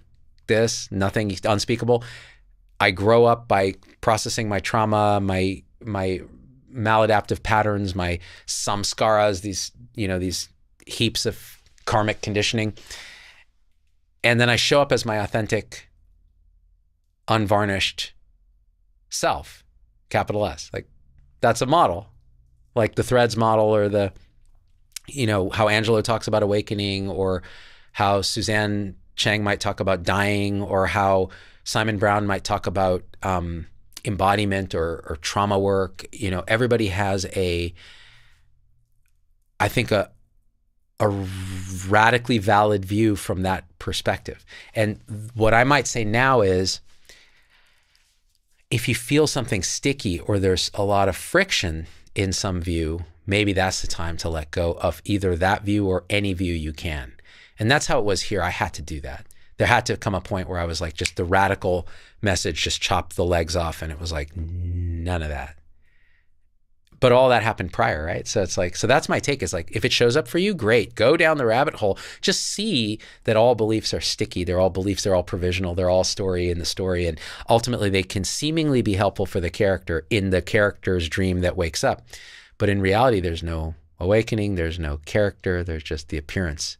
unspeakable. I grow up by processing my trauma, my maladaptive patterns, my samskaras, these heaps of karmic conditioning. And then I show up as my authentic, unvarnished self, capital S. Like, that's a model, like the Threads model, or the, how Angelo talks about awakening, or how Suzanne Chang might talk about dying, or how Simon Brown might talk about embodiment or trauma work. Everybody has I think a radically valid view from that perspective. And what I might say now is, if you feel something sticky or there's a lot of friction in some view, maybe that's the time to let go of either that view or any view you can. And that's how it was here. I had to do that. There had to come a point where I was like, just the radical message, just chop the legs off. And it was like, none of that. But all that happened prior, right? So it's like, so that's my take, is like, if it shows up for you, great. Go down the rabbit hole. Just see that all beliefs are sticky. They're all beliefs. They're all provisional. They're all story in the story. And ultimately, they can seemingly be helpful for the character in the character's dream that wakes up. But in reality, there's no awakening. There's no character. There's just the appearance.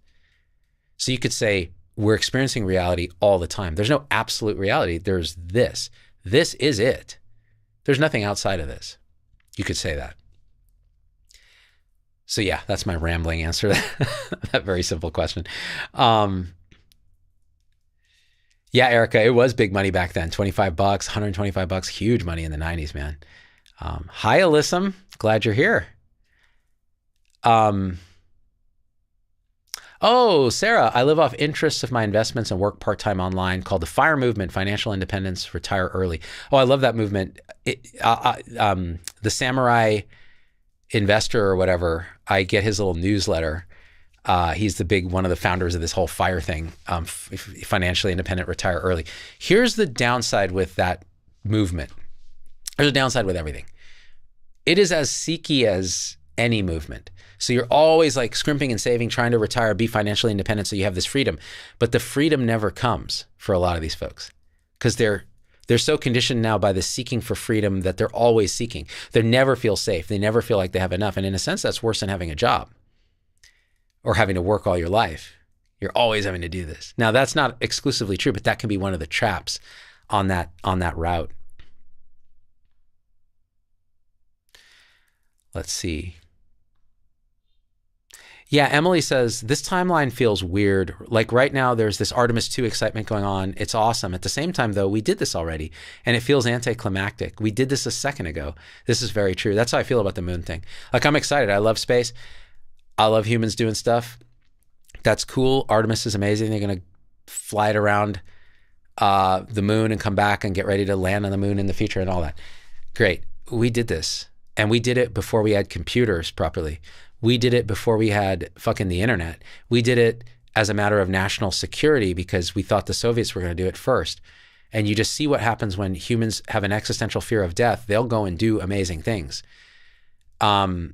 So you could say, we're experiencing reality all the time. There's no absolute reality. There's this. This is it. There's nothing outside of this. You could say that. So yeah, that's my rambling answer to that very simple question. Yeah, Erica, it was big money back then. 25 bucks, 125 bucks, huge money in the 90s, man. Hi, Alyssum. Glad you're here. Oh, Sarah, I live off interests of my investments and work part-time online, called the FIRE movement, Financial Independence, Retire Early. Oh, I love that movement. The Samurai Investor or whatever, I get his little newsletter. He's one of the founders of this whole FIRE thing, Financially Independent, Retire Early. Here's the downside with that movement. There's a downside with everything. It is as seeky as any movement. So you're always like scrimping and saving, trying to retire, be financially independent so you have this freedom. But the freedom never comes for a lot of these folks, because they're so conditioned now by the seeking for freedom that they're always seeking. They never feel safe. They never feel like they have enough. And in a sense, that's worse than having a job or having to work all your life. You're always having to do this. Now, that's not exclusively true, but that can be one of the traps on that route. Let's see. Yeah, Emily says, this timeline feels weird. Like right now, there's this Artemis 2 excitement going on. It's awesome. At the same time, though, we did this already, and it feels anticlimactic. We did this a second ago. This is very true. That's how I feel about the moon thing. Like, I'm excited. I love space. I love humans doing stuff. That's cool. Artemis is amazing. They're going to fly it around the moon and come back and get ready to land on the moon in the future and all that. Great. We did this, and we did it before we had computers properly. We did it before we had fucking the internet. We did it as a matter of national security because we thought the Soviets were going to do it first. And you just see what happens when humans have an existential fear of death. They'll go and do amazing things. It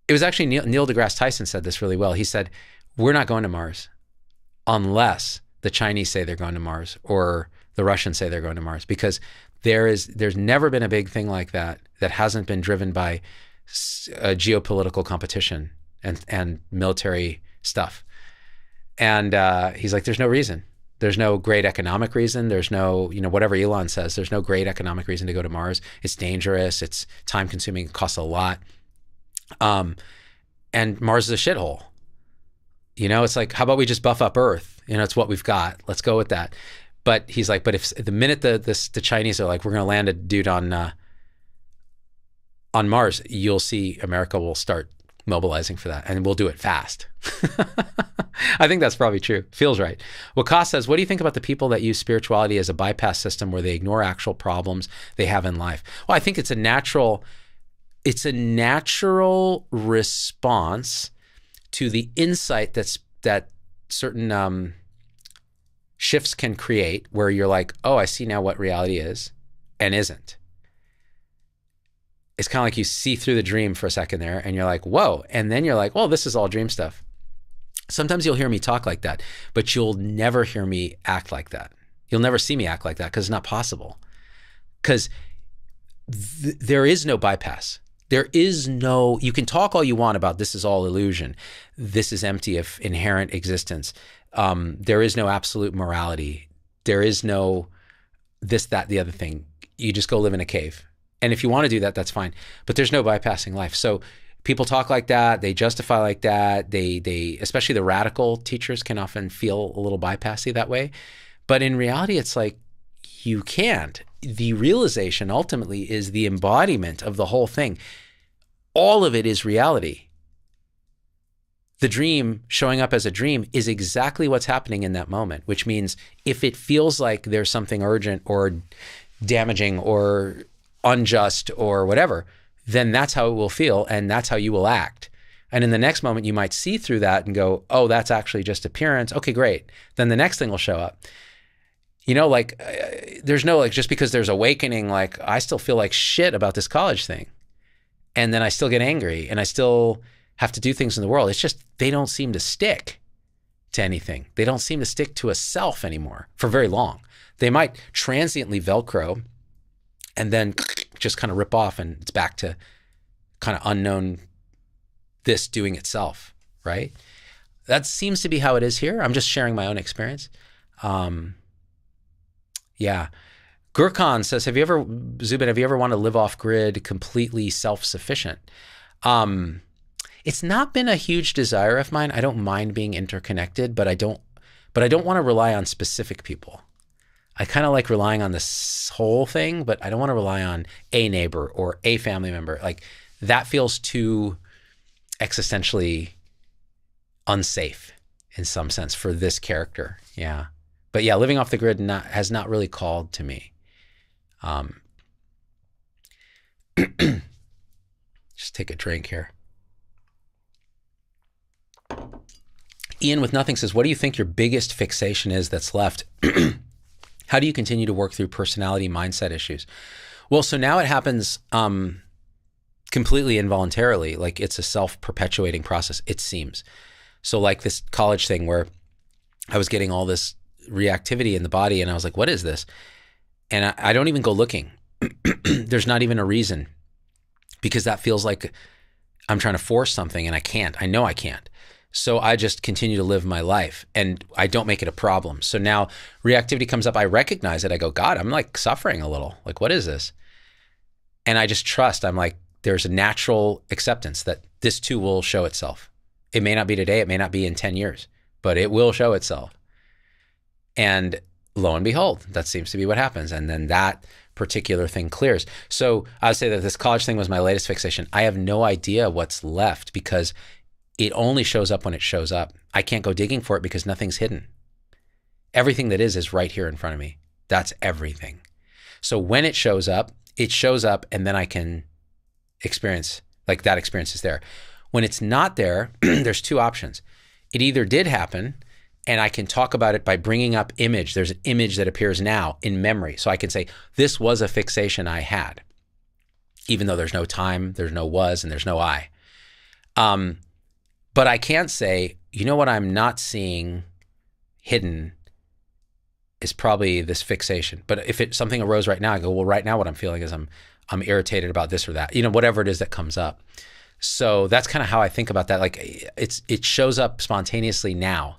was actually Neil deGrasse Tyson said this really well. He said, we're not going to Mars unless the Chinese say they're going to Mars or the Russians say they're going to Mars, because there's never been a big thing like that that hasn't been driven by geopolitical competition and military stuff. And he's like, there's no reason. There's no great economic reason. There's no, whatever Elon says, there's no great economic reason to go to Mars. It's dangerous. It's time consuming. It costs a lot. And Mars is a shithole. It's like, how about we just buff up Earth? It's what we've got. Let's go with that. But he's like, but if the minute the Chinese are like, we're going to land a dude on Mars, you'll see America will start mobilizing for that, and we'll do it fast. I think that's probably true. Feels right. Wakas says, what do you think about the people that use spirituality as a bypass system where they ignore actual problems they have in life? Well, I think it's a natural response to the insight that certain shifts can create, where you're like, oh, I see now what reality is and isn't. It's kind of like you see through the dream for a second there, and you're like, whoa. And then you're like, well, this is all dream stuff. Sometimes you'll hear me talk like that, but you'll never hear me act like that. You'll never see me act like that because it's not possible. Because there is no bypass. There is no, you can talk all you want about this is all illusion. This is empty of inherent existence. There is no absolute morality. There is no this, that, the other thing. You just go live in a cave. And if you want to do that, that's fine. But there's no bypassing life. So people talk like that. They justify like that. They especially the radical teachers can often feel a little bypassy that way. But in reality, it's like you can't. The realization ultimately is the embodiment of the whole thing. All of it is reality. The dream showing up as a dream is exactly what's happening in that moment, which means if it feels like there's something urgent or damaging or unjust or whatever, then that's how it will feel and that's how you will act. And in the next moment, you might see through that and go, oh, that's actually just appearance. Okay, great. Then the next thing will show up. There's no, just because there's awakening, I still feel like shit about this college thing. And then I still get angry and I still have to do things in the world. It's just, they don't seem to stick to anything. They don't seem to stick to a self anymore for very long. They might transiently Velcro and then just kind of rip off and it's back to kind of unknown this doing itself, right? That seems to be how it is here. I'm just sharing my own experience. Yeah. Gurkhan says, Zubin, have you ever wanted to live off grid, completely self-sufficient? It's not been a huge desire of mine. I don't mind being interconnected, but I don't want to rely on specific people. I kind of like relying on this whole thing, but I don't want to rely on a neighbor or a family member. Like that feels too existentially unsafe in some sense for this character. Yeah. But yeah, living off the grid has not really called to me. Just take a drink here. Ian with nothing says, what do you think your biggest fixation is that's left? How do you continue to work through personality mindset issues? Well, so now it happens completely involuntarily. Like it's a self-perpetuating process, it seems. So like this college thing where I was getting all this reactivity in the body and I was like, what is this? And I don't even go looking. There's not even a reason, because that feels like I'm trying to force something and I can't. I know I can't. So I just continue to live my life and I don't make it a problem. So now reactivity comes up. I recognize it. I go, God, I'm like suffering a little. Like, what is this? And I just trust. I'm like, there's a natural acceptance that this too will show itself. It may not be today. It may not be in 10 years, but it will show itself. And lo and behold, that seems to be what happens. And then that particular thing clears. So I would say that this college thing was my latest fixation. I have no idea what's left because it only shows up when it shows up. I can't go digging for it because nothing's hidden. Everything that is right here in front of me. That's everything. So when it shows up, and then I can experience, like that experience is there. When it's not there, there's two options. It either did happen and I can talk about it by bringing up image. There's an image that appears now in memory. So I can say, this was a fixation I had, even though there's no time, there's no was, and there's no I. But I can't say, you know what I'm not seeing hidden is probably this fixation. But if something arose right now, I go, well, right now what I'm feeling is I'm irritated about this or that, you know, whatever it is that comes up. So that's kind of how I think about that. Like it shows up spontaneously now,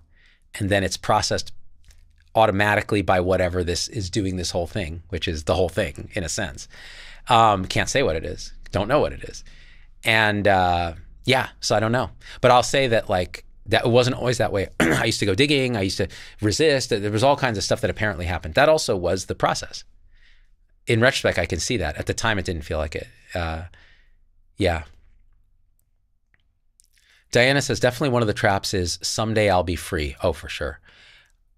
and then it's processed automatically by whatever this is doing this whole thing, which is the whole thing in a sense. Can't say what it is. Don't know what it is. And yeah, so I don't know. But I'll say that like, that it wasn't always that way. I used to go digging. I used to resist. There was all kinds of stuff that apparently happened. That also was the process. In retrospect, I can see that. At the time, it didn't feel like it. Yeah. Diana says, definitely one of the traps is someday I'll be free. Oh, for sure.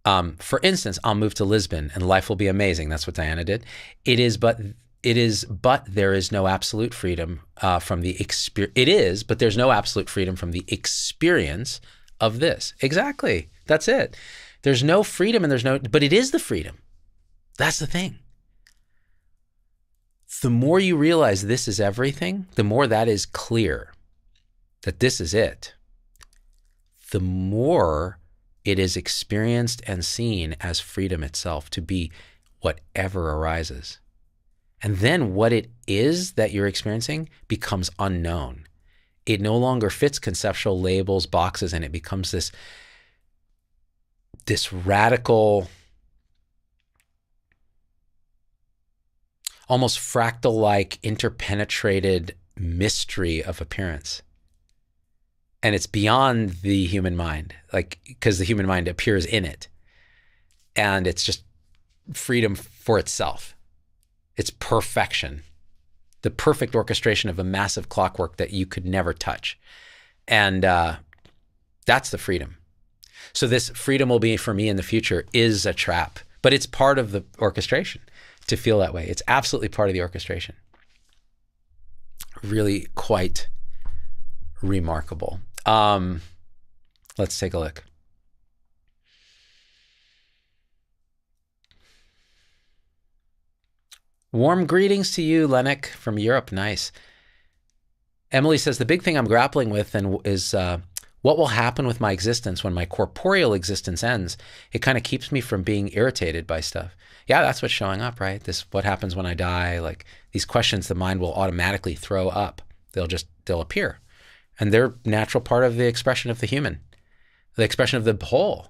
For instance, I'll move to Lisbon and life will be amazing. That's what Diana did. But there is no absolute freedom from the experience. It is, but there's no absolute freedom from the experience of this. Exactly. That's it. There's no freedom but it is the freedom. That's the thing. The more you realize this is everything, the more that is clear that this is it, the more it is experienced and seen as freedom itself to be whatever arises. And then what it is that you're experiencing becomes unknown. It no longer fits conceptual labels, boxes, and it becomes this radical, almost fractal-like interpenetrated mystery of appearance. And it's beyond the human mind, like, because the human mind appears in it. And it's just freedom for itself. It's perfection, the perfect orchestration of a massive clockwork that you could never touch. And that's the freedom. So this freedom will be, for me in the future, is a trap, but it's part of the orchestration to feel that way. It's absolutely part of the orchestration. Really quite remarkable. Let's take a look. Warm greetings to you, Lennox, from Europe. Nice. Emily says, the big thing I'm grappling with is what will happen with my existence when my corporeal existence ends? It kind of keeps me from being irritated by stuff. Yeah, that's what's showing up, right? What happens when I die? Like these questions the mind will automatically throw up. They'll appear. And they're natural part of the expression of the human, the expression of the whole.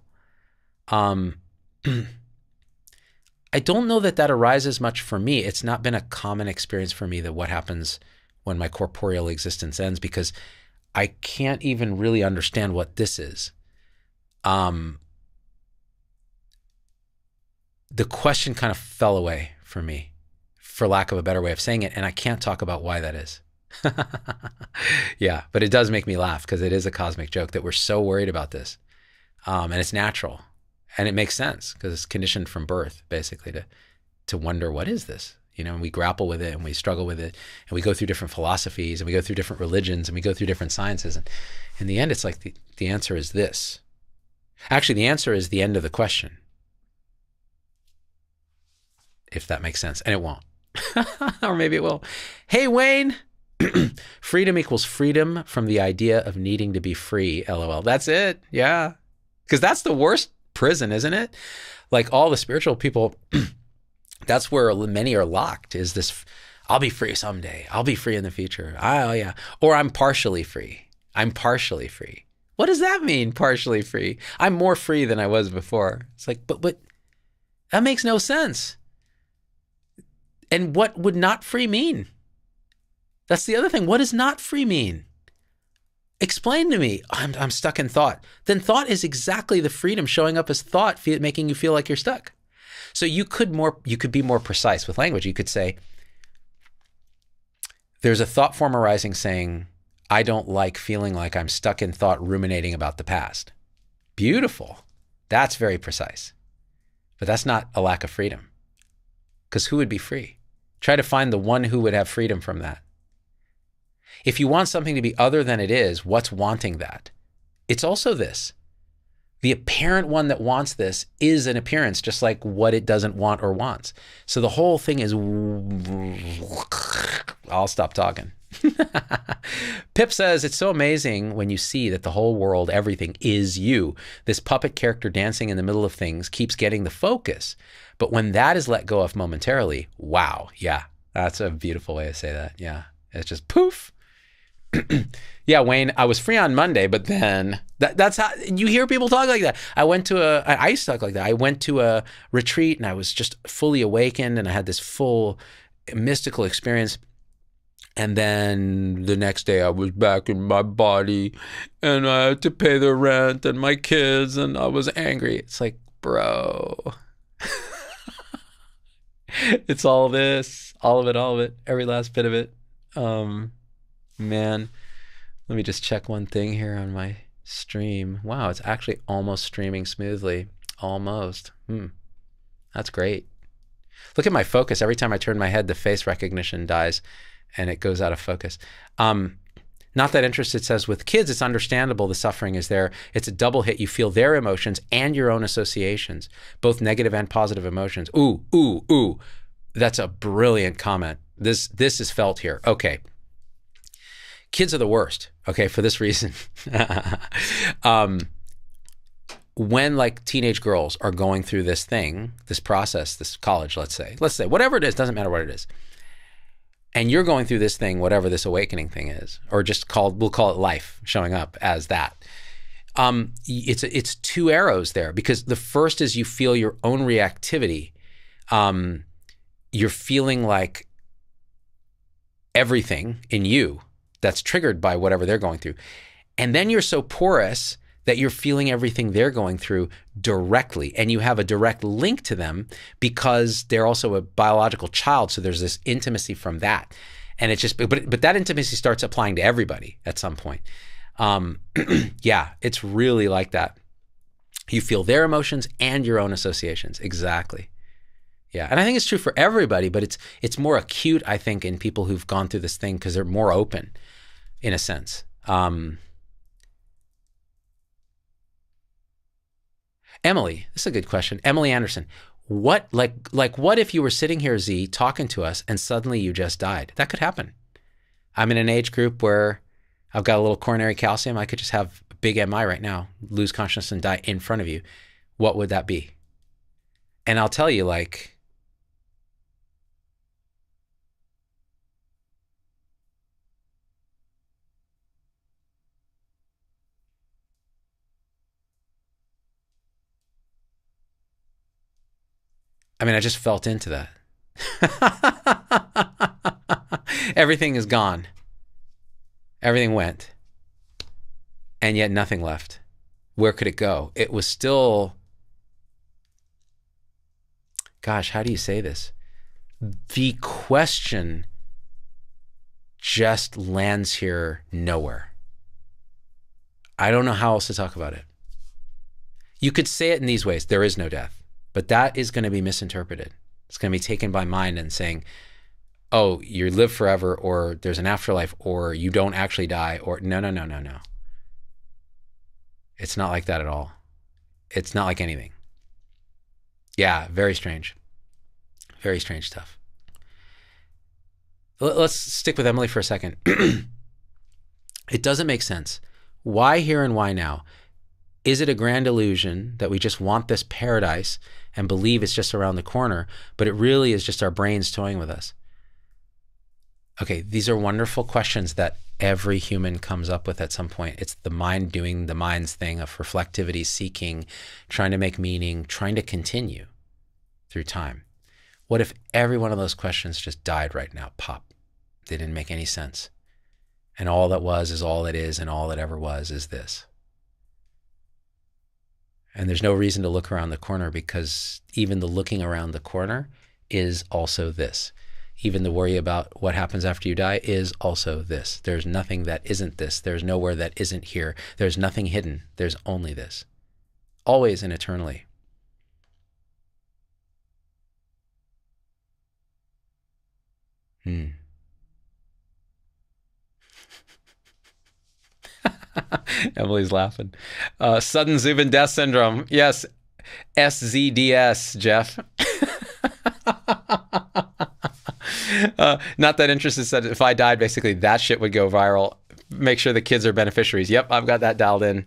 I don't know that arises much for me. It's not been a common experience for me that what happens when my corporeal existence ends, because I can't even really understand what this is. The question kind of fell away for me, for lack of a better way of saying it, and I can't talk about why that is. Yeah, but it does make me laugh because it is a cosmic joke that we're so worried about this. And it's natural. And it makes sense because it's conditioned from birth, basically, to wonder, what is this? You know, and we grapple with it and we struggle with it and we go through different philosophies and we go through different religions and we go through different sciences. And in the end, it's like the answer is this. Actually, the answer is the end of the question, if that makes sense. And it won't. Or maybe it will. Hey, Wayne. Freedom equals freedom from the idea of needing to be free. LOL. That's it. Yeah. Because that's the worst prison, isn't it? Like all the spiritual people, that's where many are locked, is this, I'll be free someday. I'll be free in the future. Oh yeah. Or I'm partially free. I'm partially free. What does that mean, partially free? I'm more free than I was before. It's like, but that makes no sense. And what would not free mean? That's the other thing. What does not free mean? Explain to me. I'm stuck in thought. Then thought is exactly the freedom showing up as thought, making you feel like you're stuck. So you could be more precise with language. You could say, there's a thought form arising saying, I don't like feeling like I'm stuck in thought ruminating about the past. Beautiful. That's very precise. But that's not a lack of freedom. Because who would be free? Try to find the one who would have freedom from that. If you want something to be other than it is, what's wanting that? It's also this. The apparent one that wants this is an appearance, just like what it doesn't want or wants. So the whole thing is, I'll stop talking. Pip says, it's so amazing when you see that the whole world, everything is you. This puppet character dancing in the middle of things keeps getting the focus. But when that is let go of momentarily, wow. Yeah, that's a beautiful way to say that. Yeah, it's just poof. Yeah, Wayne, I was free on Monday, but then that's how you hear people talk like that. I used to talk like that. I went to a retreat and I was just fully awakened and I had this full mystical experience. And then the next day I was back in my body and I had to pay the rent and my kids and I was angry. It's like, bro, it's all this, all of it, every last bit of it. Man, let me just check one thing here on my stream. Wow, it's actually almost streaming smoothly. Almost. That's great. Look at my focus. Every time I turn my head, the face recognition dies and it goes out of focus. Not that interested says, with kids, it's understandable the suffering is there. It's a double hit. You feel their emotions and your own associations, both negative and positive emotions. Ooh, ooh, ooh. That's a brilliant comment. This is felt here. Okay. Kids are the worst, okay, for this reason. When like teenage girls are going through this thing, this process, this college, let's say, whatever it is, doesn't matter what it is. And you're going through this thing, whatever this awakening thing is, or just we'll call it life showing up as that. It's two arrows there, because the first is you feel your own reactivity. You're feeling like everything in you that's triggered by whatever they're going through. And then you're so porous that you're feeling everything they're going through directly. And you have a direct link to them because they're also a biological child. So there's this intimacy from that. And it's just, but that intimacy starts applying to everybody at some point. Yeah, it's really like that. You feel their emotions and your own associations. Exactly. Yeah, and I think it's true for everybody, but it's more acute, I think, in people who've gone through this thing because they're more open, in a sense. Emily, this is a good question. Emily Anderson, what if you were sitting here, Z, talking to us, and suddenly you just died? That could happen. I'm in an age group where I've got a little coronary calcium. I could just have a big MI right now, lose consciousness and die in front of you. What would that be? And I'll tell you, like, I mean, I just felt into that. Everything is gone. Everything went. And yet nothing left. Where could it go? It was still, gosh, how do you say this? The question just lands here nowhere. I don't know how else to talk about it. You could say it in these ways. There is no death. But that is going to be misinterpreted. It's going to be taken by mind and saying, oh, you live forever, or there's an afterlife, or you don't actually die, or no. It's not like that at all. It's not like anything. Yeah, very strange. Very strange stuff. Let's stick with Emily for a second. It doesn't make sense. Why here and why now? Is it a grand illusion that we just want this paradise and believe it's just around the corner, but it really is just our brains toying with us? Okay, these are wonderful questions that every human comes up with at some point. It's the mind doing the mind's thing of reflectivity, seeking, trying to make meaning, trying to continue through time. What if every one of those questions just died right now? Pop. They didn't make any sense. And all that was is all that is, and all that ever was is this. And there's no reason to look around the corner, because even the looking around the corner is also this. Even the worry about what happens after you die is also this. There's nothing that isn't this. There's nowhere that isn't here. There's nothing hidden. There's only this. Always and eternally. Emily's laughing. Sudden Zubin death syndrome. Yes. SZDS, Jeff. Not that interested said if I died, basically that shit would go viral. Make sure the kids are beneficiaries. Yep, I've got that dialed in.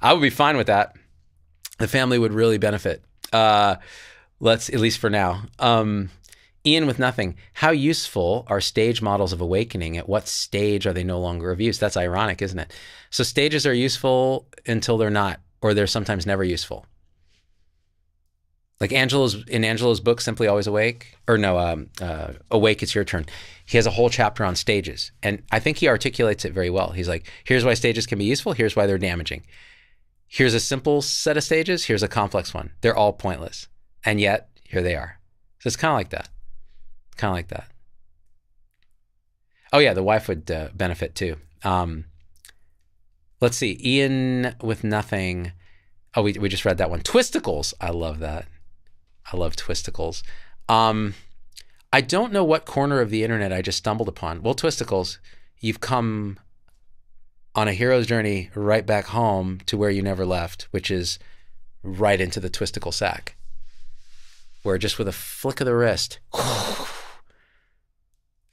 I would be fine with that. The family would really benefit. Let's, at least for now. Ian with nothing. How useful are stage models of awakening? At what stage are they no longer of use? That's ironic, isn't it? So stages are useful until they're not, or they're sometimes never useful. Like in Angelo's book, Simply Always Awake, or no, Awake, It's Your Turn. He has a whole chapter on stages. And I think he articulates it very well. He's like, here's why stages can be useful. Here's why they're damaging. Here's a simple set of stages. Here's a complex one. They're all pointless. And yet, here they are. So it's kind of like that. Kind of like that. Oh yeah, the wife would benefit too. Let's see. Ian with nothing. Oh, we just read that one. Twisticles. I love that. I love twisticles. I don't know what corner of the internet I just stumbled upon. Well, twisticles, you've come on a hero's journey right back home to where you never left, which is right into the twisticle sack, where just with a flick of the wrist,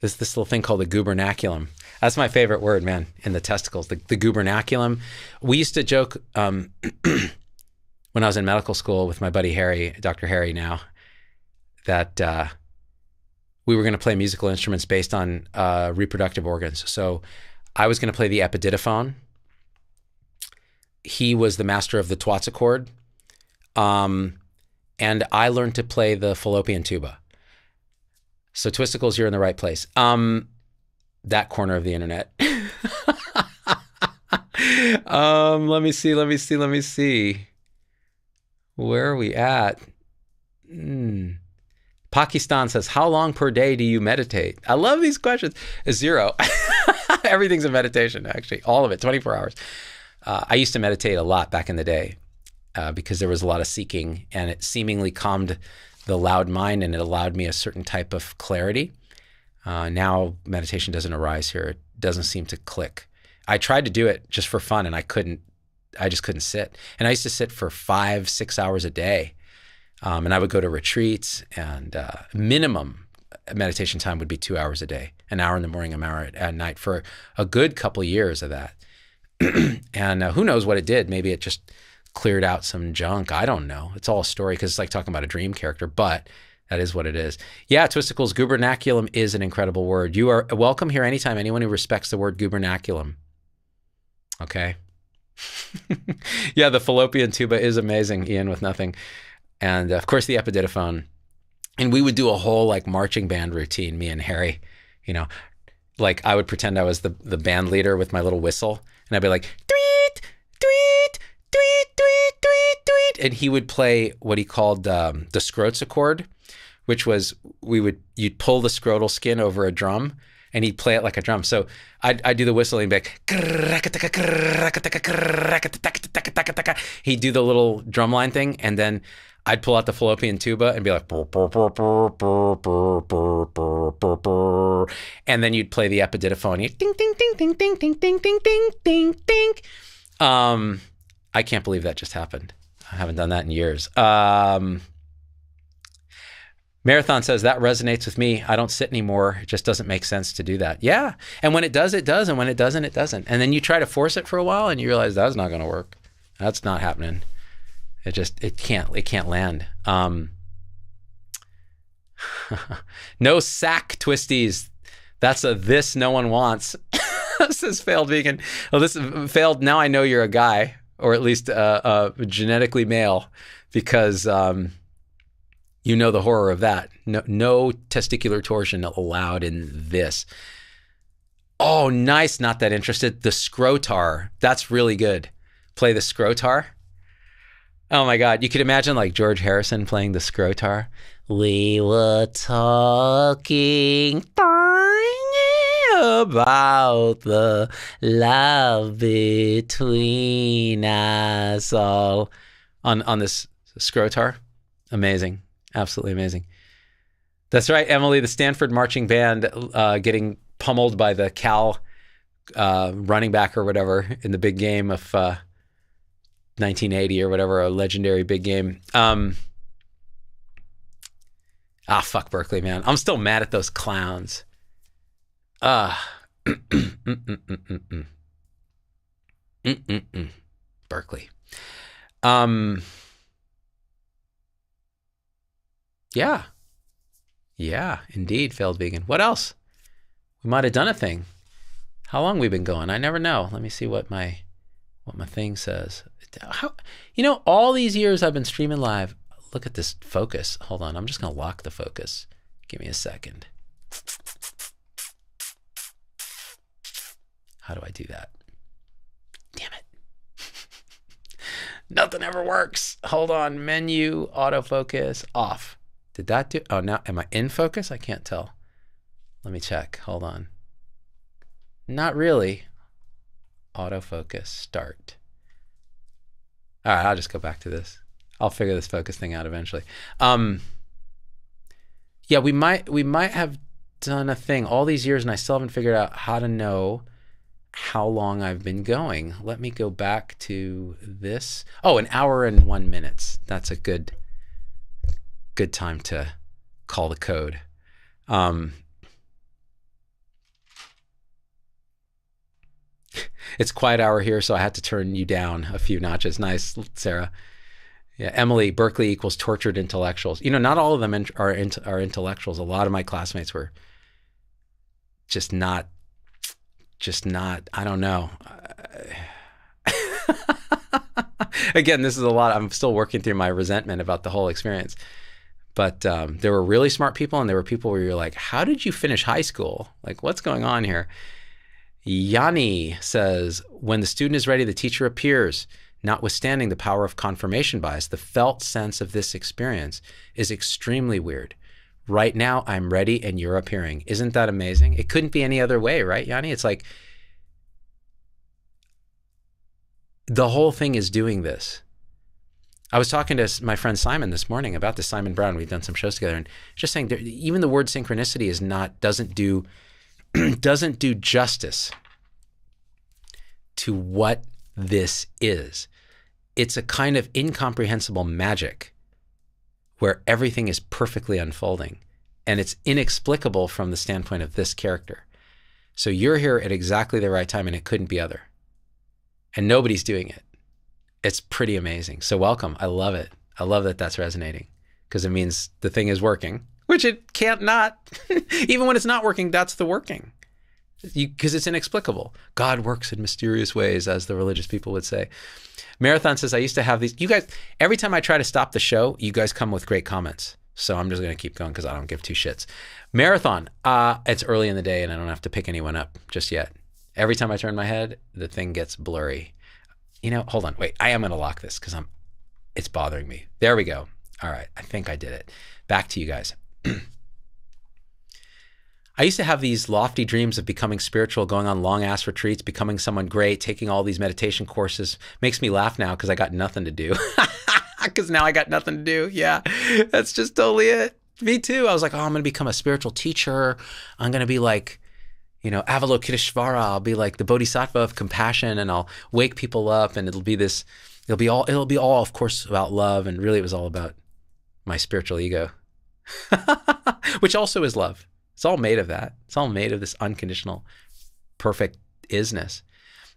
this little thing called the gubernaculum. That's my favorite word, man, in the testicles, the gubernaculum. We used to joke when I was in medical school with my buddy Harry, Dr. Harry now, that we were going to play musical instruments based on reproductive organs. So I was going to play the epididyophone. He was the master of the scrote-sichord. And I learned to play the fallopian tuba. So twisticles, you're in the right place. That corner of the internet. Let me see. Where are we at? Pakistan says, how long per day do you meditate? I love these questions. 0. Everything's a meditation, actually. All of it, 24 hours. I used to meditate a lot back in the day because there was a lot of seeking, and it seemingly calmed the loud mind, and it allowed me a certain type of clarity. Now meditation doesn't arise here. It doesn't seem to click. I tried to do it just for fun, and I just couldn't sit. And I used to sit for 5-6 hours a day. And I would go to retreats, and minimum meditation time would be 2 hours a day, an hour in the morning, an hour at night, for a good couple of years of that. And who knows what it did? Maybe it just cleared out some junk. I don't know. It's all a story, because it's like talking about a dream character, but that is what it is. Yeah, twisticles, gubernaculum is an incredible word. You are welcome here anytime, anyone who respects the word gubernaculum. Okay. Yeah, the fallopian tuba is amazing, Ian with nothing. And of course the epididyophone. And we would do a whole like marching band routine, me and Harry, you know, like I would pretend I was the band leader with my little whistle, and I'd be like, tweet, tweet, tweet, tweet, tweet, tweet. And he would play what he called the scrote-sichord, which was you'd pull the scrotal skin over a drum, and he'd play it like a drum. So I'd do the whistle, and he'd be like, he'd do the little drum line thing, and then I'd pull out the fallopian tuba and be like, and then you'd play the epididyophone. Ding, ding, ding, ding, ding, ding, ding, ding, ding, ding, ding. I can't believe that just happened. I haven't done that in years. Marathon says, that resonates with me. I don't sit anymore. It just doesn't make sense to do that. Yeah. And when it does, it does. And when it doesn't, it doesn't. And then you try to force it for a while, and you realize that's not going to work. That's not happening. It can't land. No sack twisties. That's a this no one wants. Says failed vegan. Well, this failed. Now I know you're a guy, or at least genetically male, because you know the horror of that. No testicular torsion allowed in this. Oh, nice. Not that interested. The scrotar. That's really good. Play the scrotar. Oh my God. You could imagine like George Harrison playing the scrotar. We were talking about the love between us all on this scrotar. Amazing. Absolutely amazing. That's right, Emily, the Stanford marching band getting pummeled by the Cal running back or whatever in the big game of 1980 or whatever, a legendary big game. Fuck Berkeley, man. I'm still mad at those clowns. Berkeley. Yeah, indeed, failed vegan. What else? We might have done a thing. How long we been going? I never know. Let me see what my thing says. All these years I've been streaming live. Look at this focus. Hold on, I'm just gonna lock the focus. Give me a second. How do I do that? Damn it. Nothing ever works. Hold on, menu, autofocus, off. Did that do? Oh, now am I in focus? I can't tell. Let me check. Hold on. Not really. Autofocus, start. All right, I'll just go back to this. I'll figure this focus thing out eventually. Yeah, we might have done a thing all these years and I still haven't figured out how to know how long I've been going. Let me go back to this. Oh, 1 hour and 1 minute. That's a good time to call the code. It's quiet hour here, so I had to turn you down a few notches. Nice, Sarah. Yeah, Emily, Berkeley equals tortured intellectuals. Not all of them are intellectuals. A lot of my classmates were just not, I don't know. Again, this is a lot. I'm still working through my resentment about the whole experience. But there were really smart people, and there were people where you're like, how did you finish high school? Like, what's going on here? Yanni says, when the student is ready, the teacher appears. Notwithstanding the power of confirmation bias, the felt sense of this experience is extremely weird. Right now, I'm ready and you're appearing. Isn't that amazing? It couldn't be any other way, right, Yanni? It's like the whole thing is doing this. I was talking to my friend Simon this morning about this, Simon Brown. We've done some shows together, and just saying even the word synchronicity is doesn't do justice to what this is. It's a kind of incomprehensible magic where everything is perfectly unfolding, and it's inexplicable from the standpoint of this character. So you're here at exactly the right time, and it couldn't be other. And nobody's doing it. It's pretty amazing. So welcome. I love it. I love that that's resonating, because it means the thing is working, which it can't not. Even when it's not working, that's the working. Because it's inexplicable. God works in mysterious ways, as the religious people would say. Marathon says, I used to have these. You guys, every time I try to stop the show, you guys come with great comments. So I'm just going to keep going because I don't give two shits. Marathon, it's early in the day and I don't have to pick anyone up just yet. Every time I turn my head, the thing gets blurry. Hold on. Wait, I am going to lock this because it's bothering me. There we go. All right. I think I did it. Back to you guys. I used to have these lofty dreams of becoming spiritual, going on long-ass retreats, becoming someone great, taking all these meditation courses. Makes me laugh now because I got nothing to do. Because now I got nothing to do. Yeah, that's just totally it. Me too. I was like, oh, I'm going to become a spiritual teacher. I'm going to be like, Avalokiteshvara. I'll be like the bodhisattva of compassion, and I'll wake people up, and it'll be all, of course, about love. And really, it was all about my spiritual ego, which also is love. It's all made of that. It's all made of this unconditional, perfect isness.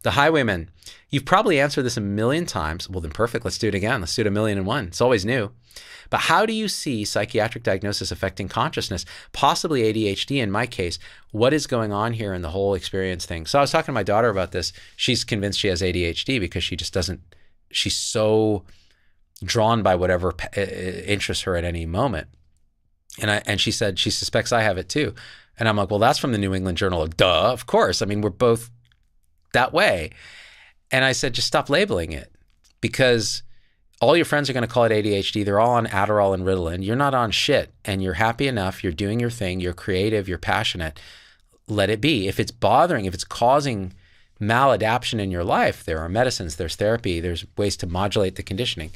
The Highwayman, you've probably answered this a million times. Well, then perfect. Let's do it again. Let's do it 1,000,001. It's always new. But how do you see psychiatric diagnosis affecting consciousness, possibly ADHD in my case? What is going on here in the whole experience thing? So I was talking to my daughter about this. She's convinced she has ADHD because she just doesn't, she's so drawn by whatever interests her at any moment. And she said she suspects I have it too. And I'm like, well, that's from the New England Journal of duh, of course. I mean, we're both that way. And I said, just stop labeling it, because all your friends are going to call it ADHD. They're all on Adderall and Ritalin. You're not on shit, and you're happy enough. You're doing your thing. You're creative. You're passionate. Let it be. If it's bothering, if it's causing maladaptation in your life, there are medicines, there's therapy, there's ways to modulate the conditioning.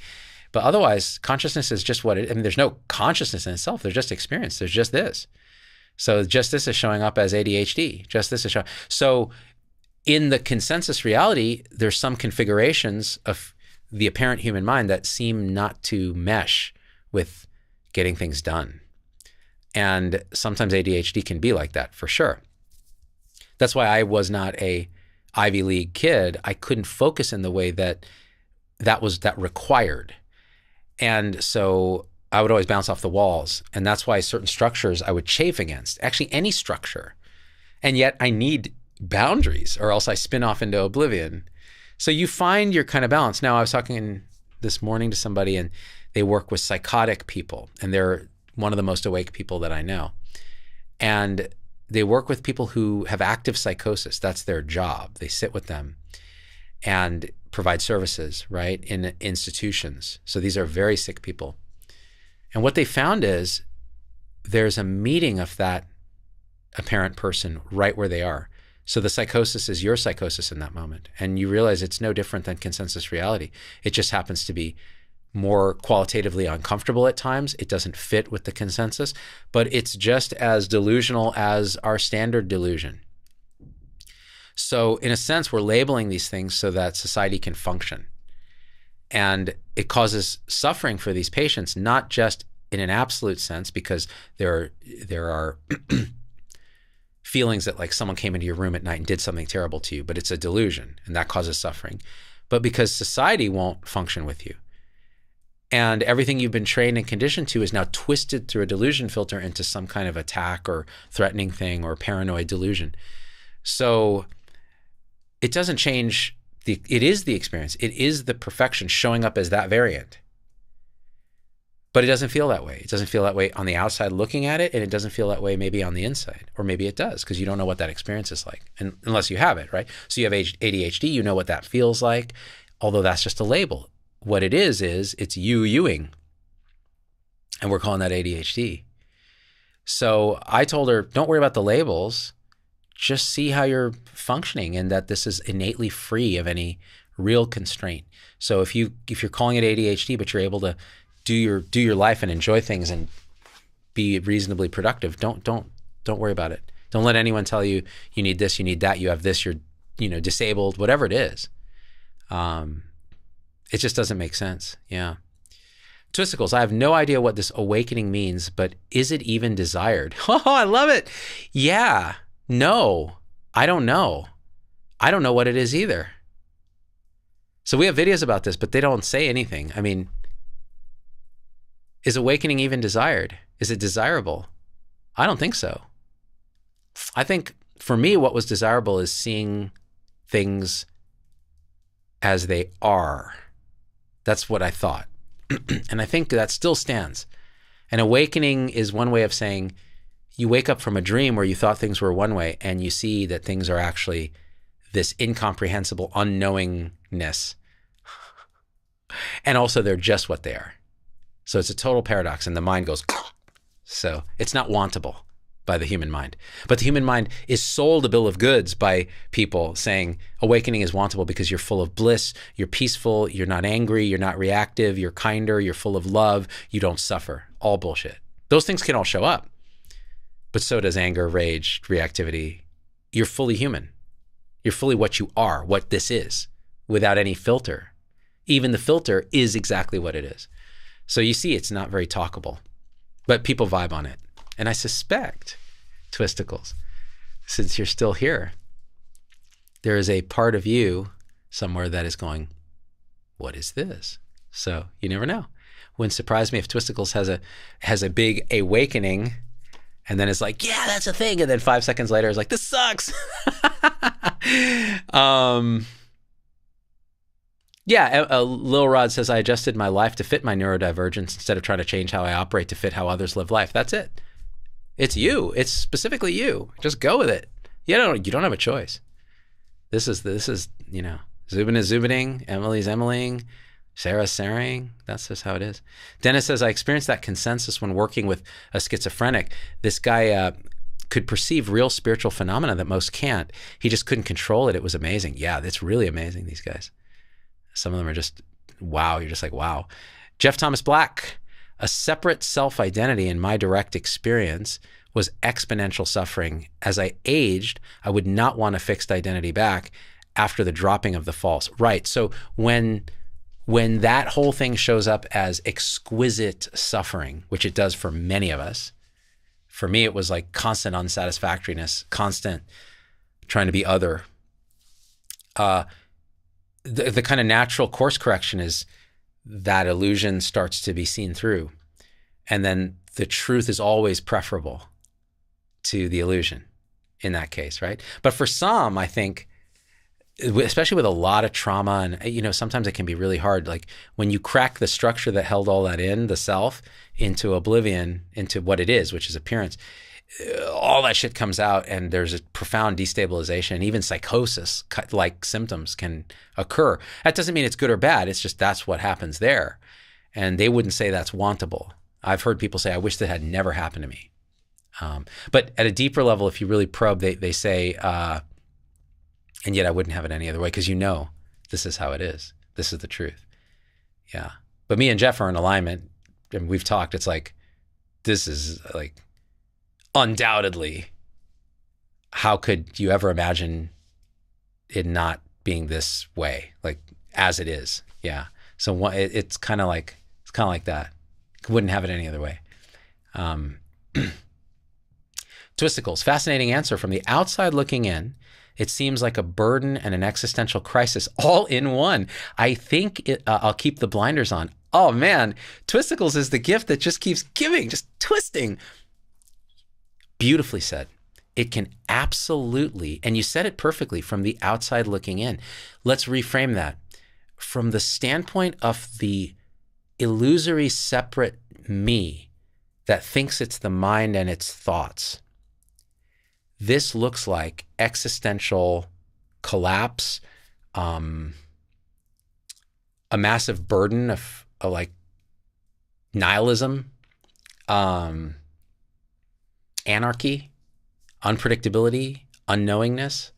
But otherwise, consciousness is just what it, I mean, there's no consciousness in itself. There's just experience. There's just this. So just this is showing up as ADHD. Just this is showing. So in the consensus reality, there's some configurations of the apparent human mind that seem not to mesh with getting things done. And sometimes ADHD can be like that, for sure. That's why I was not a Ivy League kid. I couldn't focus in the way that required. And so I would always bounce off the walls. And that's why certain structures I would chafe against, actually any structure. And yet I need boundaries, or else I spin off into oblivion. So you find your kind of balance. Now, I was talking this morning to somebody, and they work with psychotic people, and they're one of the most awake people that I know. And they work with people who have active psychosis. That's their job. They sit with them and provide services, right, in institutions. So these are very sick people. And what they found is there's a meeting of that apparent person right where they are. So the psychosis is your psychosis in that moment. And you realize it's no different than consensus reality. It just happens to be more qualitatively uncomfortable at times. It doesn't fit with the consensus, but it's just as delusional as our standard delusion. So in a sense, we're labeling these things so that society can function. And it causes suffering for these patients, not just in an absolute sense, because there are feelings that like someone came into your room at night and did something terrible to you, but it's a delusion and that causes suffering. But because society won't function with you. And everything you've been trained and conditioned to is now twisted through a delusion filter into some kind of attack or threatening thing or paranoid delusion. So it doesn't change, it is the experience. It is the perfection showing up as that variant. But it doesn't feel that way. It doesn't feel that way on the outside looking at it, and it doesn't feel that way maybe on the inside. Or maybe it does, because you don't know what that experience is like, and unless you have it, right? So you have ADHD, you know what that feels like, although that's just a label. What it is it's youing. And we're calling that ADHD. So I told her, don't worry about the labels. Just see how you're functioning, and that this is innately free of any real constraint. So if you're calling it ADHD, but you're able to do your life and enjoy things and be reasonably productive, don't worry about it. Don't let anyone tell you you need this, you need that, you have this, you're disabled, whatever it is. It just doesn't make sense. Yeah. Twisticles, I have no idea what this awakening means, but is it even desired? Oh, I love it. Yeah. No, I don't know. I don't know what it is either. So we have videos about this, but they don't say anything. I mean, is awakening even desired? Is it desirable? I don't think so. I think for me, what was desirable is seeing things as they are. That's what I thought. And I think that still stands. An awakening is one way of saying you wake up from a dream where you thought things were one way, and you see that things are actually this incomprehensible unknowingness. And also they're just what they are. So it's a total paradox, and the mind goes, so it's not wantable by the human mind. But the human mind is sold a bill of goods by people saying awakening is wantable because you're full of bliss, you're peaceful, you're not angry, you're not reactive, you're kinder, you're full of love, you don't suffer. All bullshit. Those things can all show up. But so does anger, rage, reactivity. You're fully human. You're fully what you are, what this is, without any filter. Even the filter is exactly what it is. So you see, it's not very talkable, but people vibe on it. And I suspect, Twisticles, since you're still here, there is a part of you somewhere that is going, what is this? So you never know. Wouldn't surprise me if Twisticles has a big awakening, and then it's like, yeah, that's a thing. And then 5 seconds later, it's like, this sucks. Yeah, Lil Rod says, I adjusted my life to fit my neurodivergence instead of trying to change how I operate to fit how others live life. That's it. It's you. It's specifically you. Just go with it. You don't have a choice. This is, you know, Zubin is Zubining, Emily's Emilying, Sarah's Sarahing. That's just how it is. Dennis says, I experienced that consensus when working with a schizophrenic. This guy could perceive real spiritual phenomena that most can't. He just couldn't control it. It was amazing. Yeah, that's really amazing, these guys. Some of them are just, wow. You're just like, wow. Jeff Thomas Black, a separate self-identity in my direct experience was exponential suffering. As I aged, I would not want a fixed identity back after the dropping of the false. Right. So when that whole thing shows up as exquisite suffering, which it does for many of us, for me, it was like constant unsatisfactoriness, constant trying to be other. The kind of natural course correction is that illusion starts to be seen through. And then the truth is always preferable to the illusion in that case, right? But for some, I think, especially with a lot of trauma, and you know, sometimes it can be really hard. Like when you crack the structure that held all that in, the self, into oblivion, into what it is, which is appearance, all that shit comes out, and there's a profound destabilization. Even psychosis-like symptoms can occur. That doesn't mean it's good or bad. It's just that's what happens there. And they wouldn't say that's wantable. I've heard people say, I wish that had never happened to me. But at a deeper level, if you really probe, they say, and yet I wouldn't have it any other way, because you know this is how it is. This is the truth. Yeah. But me and Jeff are in alignment, and we've talked. It's like, this is like, undoubtedly, how could you ever imagine it not being this way, like as it is? Yeah. So it's kind of like that. Wouldn't have it any other way. Twisticles, fascinating answer. From the outside looking in, it seems like a burden and an existential crisis all in one. I think I'll keep the blinders on. Oh man, Twisticles is the gift that just keeps giving, just twisting. Beautifully said. It can absolutely, and you said it perfectly, from the outside looking in. Let's reframe that. From the standpoint of the illusory separate me that thinks it's the mind and its thoughts, this looks like existential collapse, a massive burden of like nihilism, anarchy, unpredictability, unknowingness.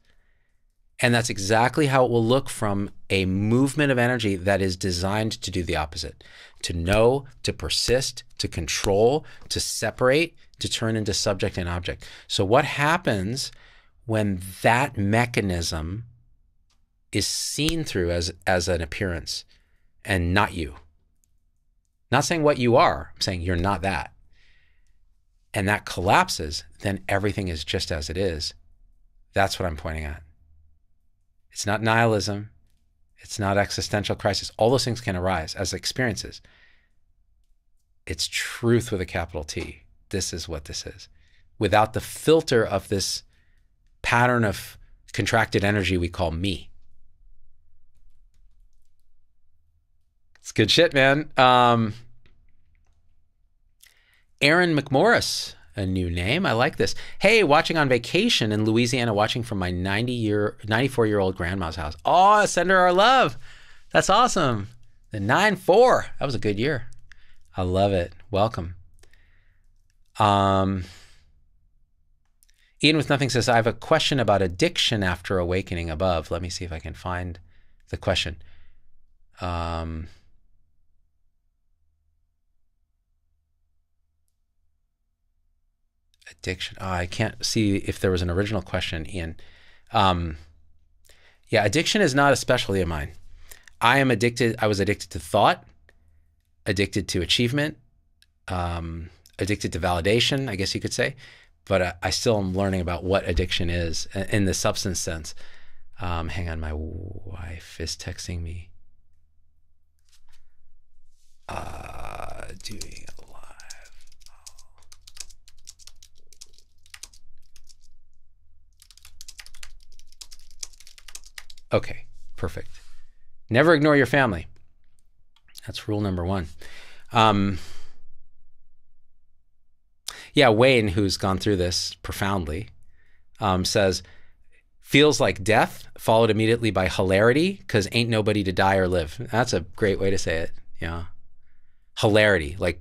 And that's exactly how it will look from a movement of energy that is designed to do the opposite, to know, to persist, to control, to separate, to turn into subject and object. So what happens when that mechanism is seen through as an appearance and not you? Not saying what you are, I'm saying you're not that. And that collapses, then everything is just as it is. That's what I'm pointing at. It's not nihilism. It's not existential crisis. All those things can arise as experiences. It's truth with a capital T. This is what this is. Without the filter of this pattern of contracted energy we call me. It's good shit, man. Aaron McMorris, a new name. I like this. Hey, watching on vacation in Louisiana, watching from my 94-year-old grandma's house. Oh, send her our love. That's awesome. The 9-4. That was a good year. I love it. Welcome. Ian with Nothing says, I have a question about addiction after awakening above. Let me see if I can find the question. Addiction. Oh, I can't see if there was an original question, Ian. Yeah, addiction is not a specialty of mine. I was addicted to thought, addicted to achievement, addicted to validation, I guess you could say. But I still am learning about what addiction is in the substance sense. Hang on, my wife is texting me. Doing a live. Okay, perfect. Never ignore your family. That's rule number one. Yeah, Wayne, who's gone through this profoundly, says, feels like death followed immediately by hilarity because ain't nobody to die or live. That's a great way to say it. Yeah. Hilarity. Like,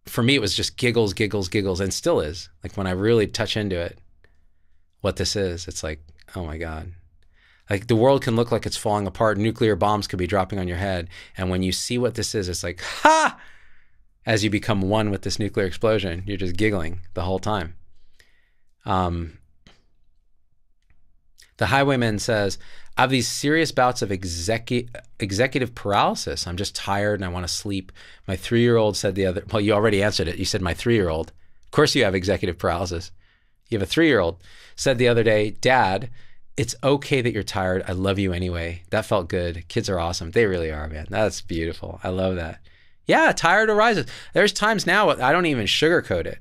for me, it was just giggles, giggles, giggles, and still is. Like, when I really touch into it, what this is, it's like, oh my God. Like, the world can look like it's falling apart. Nuclear bombs could be dropping on your head. And when you see what this is, it's like, ha! As you become one with this nuclear explosion, you're just giggling the whole time. The Highwayman says, I have these serious bouts of executive paralysis. I'm just tired and I want to sleep. My 3-year-old said the other, well, you already answered it. You said my 3-year-old. Of course you have executive paralysis. You have a 3-year-old. Said the other day, Dad, it's okay that you're tired. I love you anyway. That felt good. Kids are awesome. They really are, man. That's beautiful. I love that. Yeah, tired arises. There's times now I don't even sugarcoat it.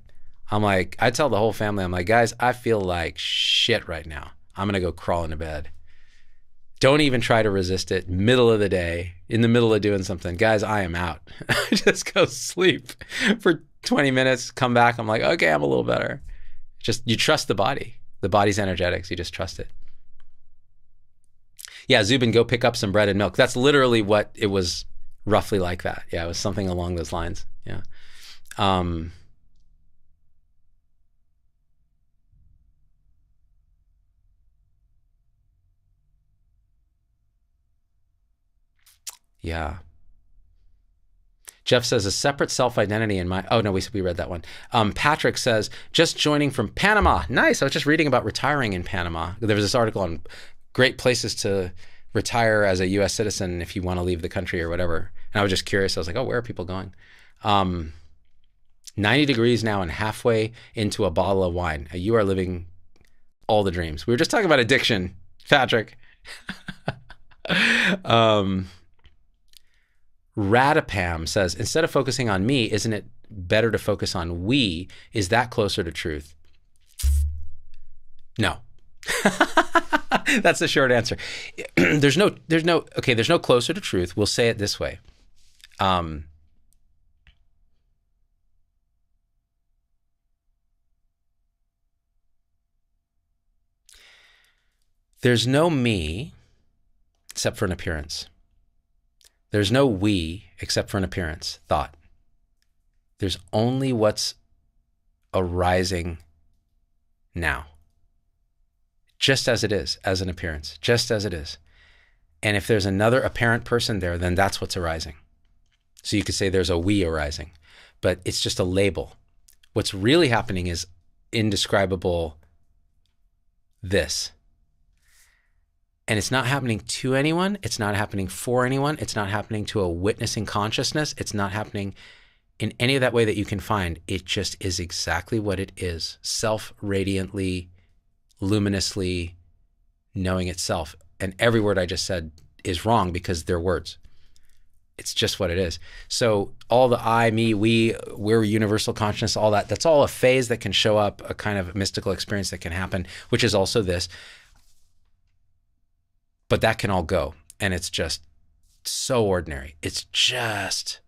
I'm like, I tell the whole family, I'm like, guys, I feel like shit right now. I'm going to go crawl into bed. Don't even try to resist it. Middle of the day, in the middle of doing something. Guys, I am out. Just go sleep for 20 minutes, come back. I'm like, okay, I'm a little better. Just, you trust the body. The body's energetics. You just trust it. Yeah, Zubin, go pick up some bread and milk. That's literally what it was, roughly like that. Yeah, it was something along those lines. Yeah. Yeah. Jeff says a separate self-identity in my, oh no, we read that one. Patrick says, just joining from Panama. Nice. I was just reading about retiring in Panama. There was this article on great places to retire as a US citizen if you want to leave the country or whatever. And I was just curious. I was like, oh, where are people going? 90 degrees now and halfway into a bottle of wine. You are living all the dreams. We were just talking about addiction, Patrick. Radipam says, instead of focusing on me, isn't it better to focus on we? Is that closer to truth? No. That's the short answer. There's no closer to truth. We'll say it this way. There's no me except for an appearance. There's no we except for an appearance, thought. There's only what's arising now. Just as it is, as an appearance, just as it is. And if there's another apparent person there, then that's what's arising. So you could say there's a we arising, but it's just a label. What's really happening is indescribable this. And it's not happening to anyone. It's not happening for anyone. It's not happening to a witnessing consciousness. It's not happening in any of that way that you can find. It just is exactly what it is. Self-radiantly, luminously knowing itself. And every word I just said is wrong because they're words. It's just what it is. So all the I, me, we're universal consciousness, all that, that's all a phase that can show up, a kind of mystical experience that can happen, which is also this. But that can all go. And it's just so ordinary. It's just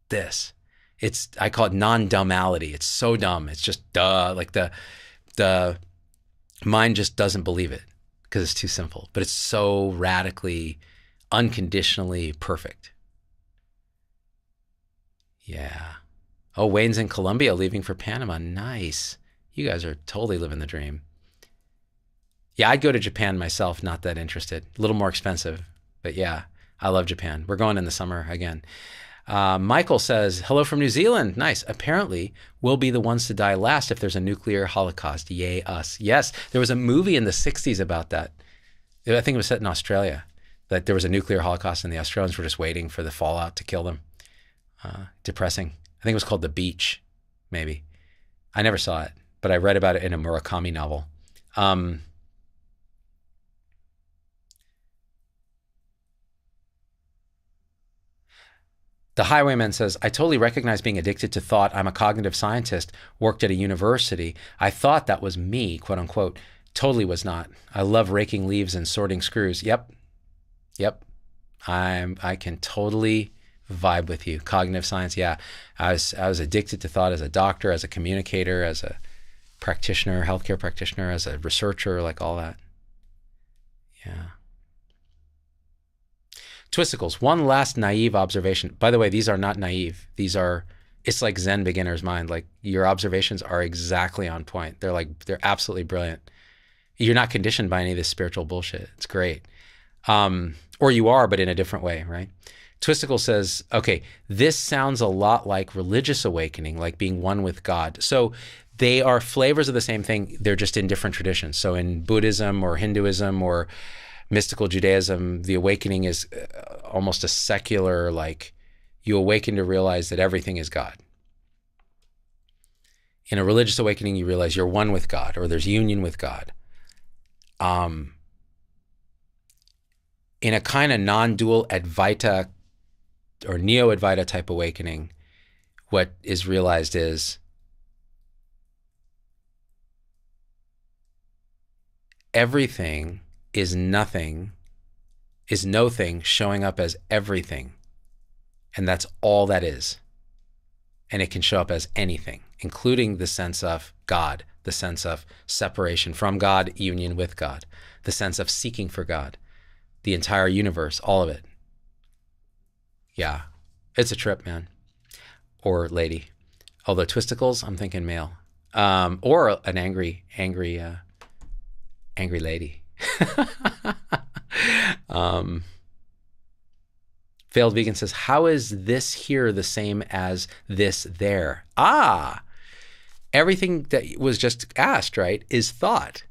this. It's, I call it non-dummality. It's so dumb. It's just duh. Like the mind just doesn't believe it because it's too simple. But it's so radically, unconditionally perfect. Yeah. Oh, Wayne's in Colombia leaving for Panama. Nice. You guys are totally living the dream. Yeah, I'd go to Japan myself, not that interested. A little more expensive, but yeah, I love Japan. We're going in the summer again. Michael says, hello from New Zealand. Nice. Apparently, we'll be the ones to die last if there's a nuclear holocaust. Yay, us. Yes, there was a movie in the 60s about that. I think it was set in Australia, that there was a nuclear holocaust and the Australians were just waiting for the fallout to kill them. Depressing. I think it was called The Beach, maybe. I never saw it, but I read about it in a Murakami novel. The Highwayman says, I totally recognize being addicted to thought. I'm a cognitive scientist, worked at a university. I thought that was me, quote unquote. Totally was not. I love raking leaves and sorting screws. Yep. I can totally vibe with you. Cognitive science, yeah. I was addicted to thought as a doctor, as a communicator, as a practitioner, healthcare practitioner, as a researcher, like all that. Yeah. Twisticles, one last naive observation. By the way, these are not naive. These are, it's like Zen beginner's mind. Like your observations are exactly on point. They're absolutely brilliant. You're not conditioned by any of this spiritual bullshit. It's great. Or you are, but in a different way, right? Twisticle says, okay, this sounds a lot like religious awakening, like being one with God. So they are flavors of the same thing. They're just in different traditions. So in Buddhism or Hinduism or mystical Judaism, the awakening is almost a secular, like you awaken to realize that everything is God. In a religious awakening, you realize you're one with God, or there's union with God. In a kind of non-dual Advaita or neo-Advaita type awakening, what is realized is everything is nothing, is no thing showing up as everything. And that's all that is. And it can show up as anything, including the sense of God, the sense of separation from God, union with God, the sense of seeking for God, the entire universe, all of it. Yeah, it's a trip, man. Or lady. Although twisticles, I'm thinking male. Or an angry lady. Failed Vegan says, how is this here the same as this there? Everything that was just asked, right, is thought.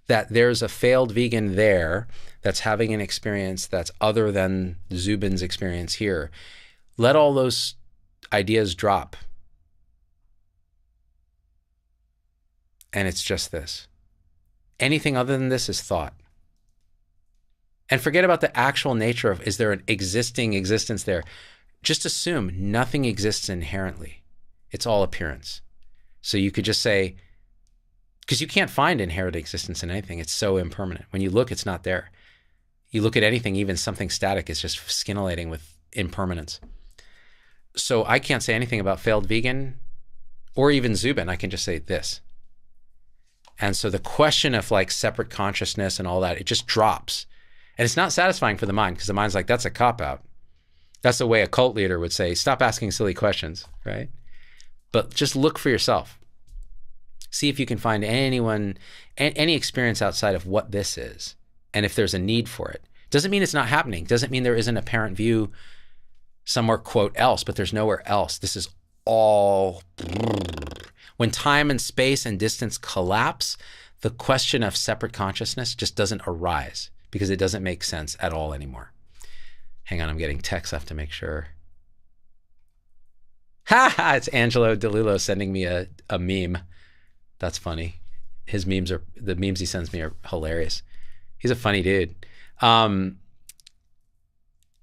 That there's a failed vegan there that's having an experience that's other than Zubin's experience here. Let all those ideas drop. And it's just this. Anything other than this is thought. And forget about the actual nature of, is there an existing existence there? Just assume nothing exists inherently. It's all appearance. So you could just say, because you can't find inherent existence in anything. It's so impermanent. When you look, it's not there. You look at anything, even something static, is just scintillating with impermanence. So I can't say anything about failed vegan or even Zubin. I can just say this. And so the question of like separate consciousness and all that, it just drops. And it's not satisfying for the mind, because the mind's like, that's a cop-out. That's the way a cult leader would say, stop asking silly questions, right? But just look for yourself. See if you can find anyone, any experience outside of what this is, and if there's a need for it. Doesn't mean it's not happening. Doesn't mean there isn't a parent view somewhere, quote, else, but there's nowhere else. This is all. When time and space and distance collapse, the question of separate consciousness just doesn't arise, because it doesn't make sense at all anymore. Hang on, I'm getting texts. I have to make sure. Ha! It's Angelo DeLillo sending me a meme. That's funny. His memes are, the memes he sends me are hilarious. He's a funny dude. Remind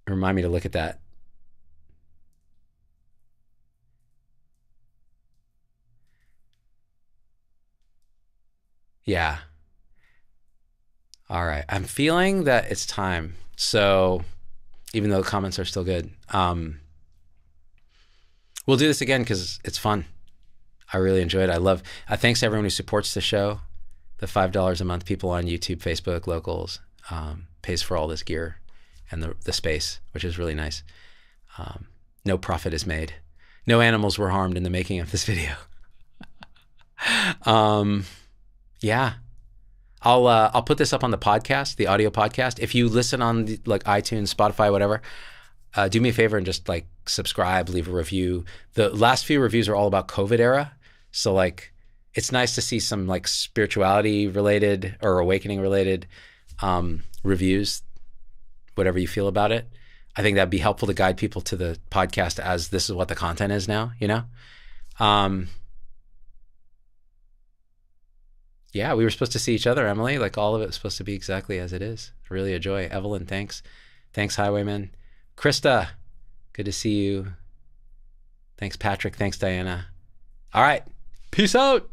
me to look at that. Yeah. All right. I'm feeling that it's time. So even though the comments are still good, we'll do this again because it's fun. I really enjoy it. I love, thanks to everyone who supports the show. The $5 a month, people on YouTube, Facebook, locals, pays for all this gear and the space, which is really nice. No profit is made. No animals were harmed in the making of this video. Yeah. I'll put this up on the podcast, the audio podcast. If you listen on the, like iTunes, Spotify, whatever, do me a favor and just like subscribe, leave a review. The last few reviews are all about COVID era. So like, it's nice to see some like spirituality related or awakening related reviews, whatever you feel about it. I think that'd be helpful to guide people to the podcast as this is what the content is now, you know? Yeah, we were supposed to see each other, Emily. Like all of it was supposed to be exactly as it is. Really a joy. Evelyn, thanks. Thanks, Highwayman. Krista, good to see you. Thanks, Patrick. Thanks, Diana. All right. Peace out.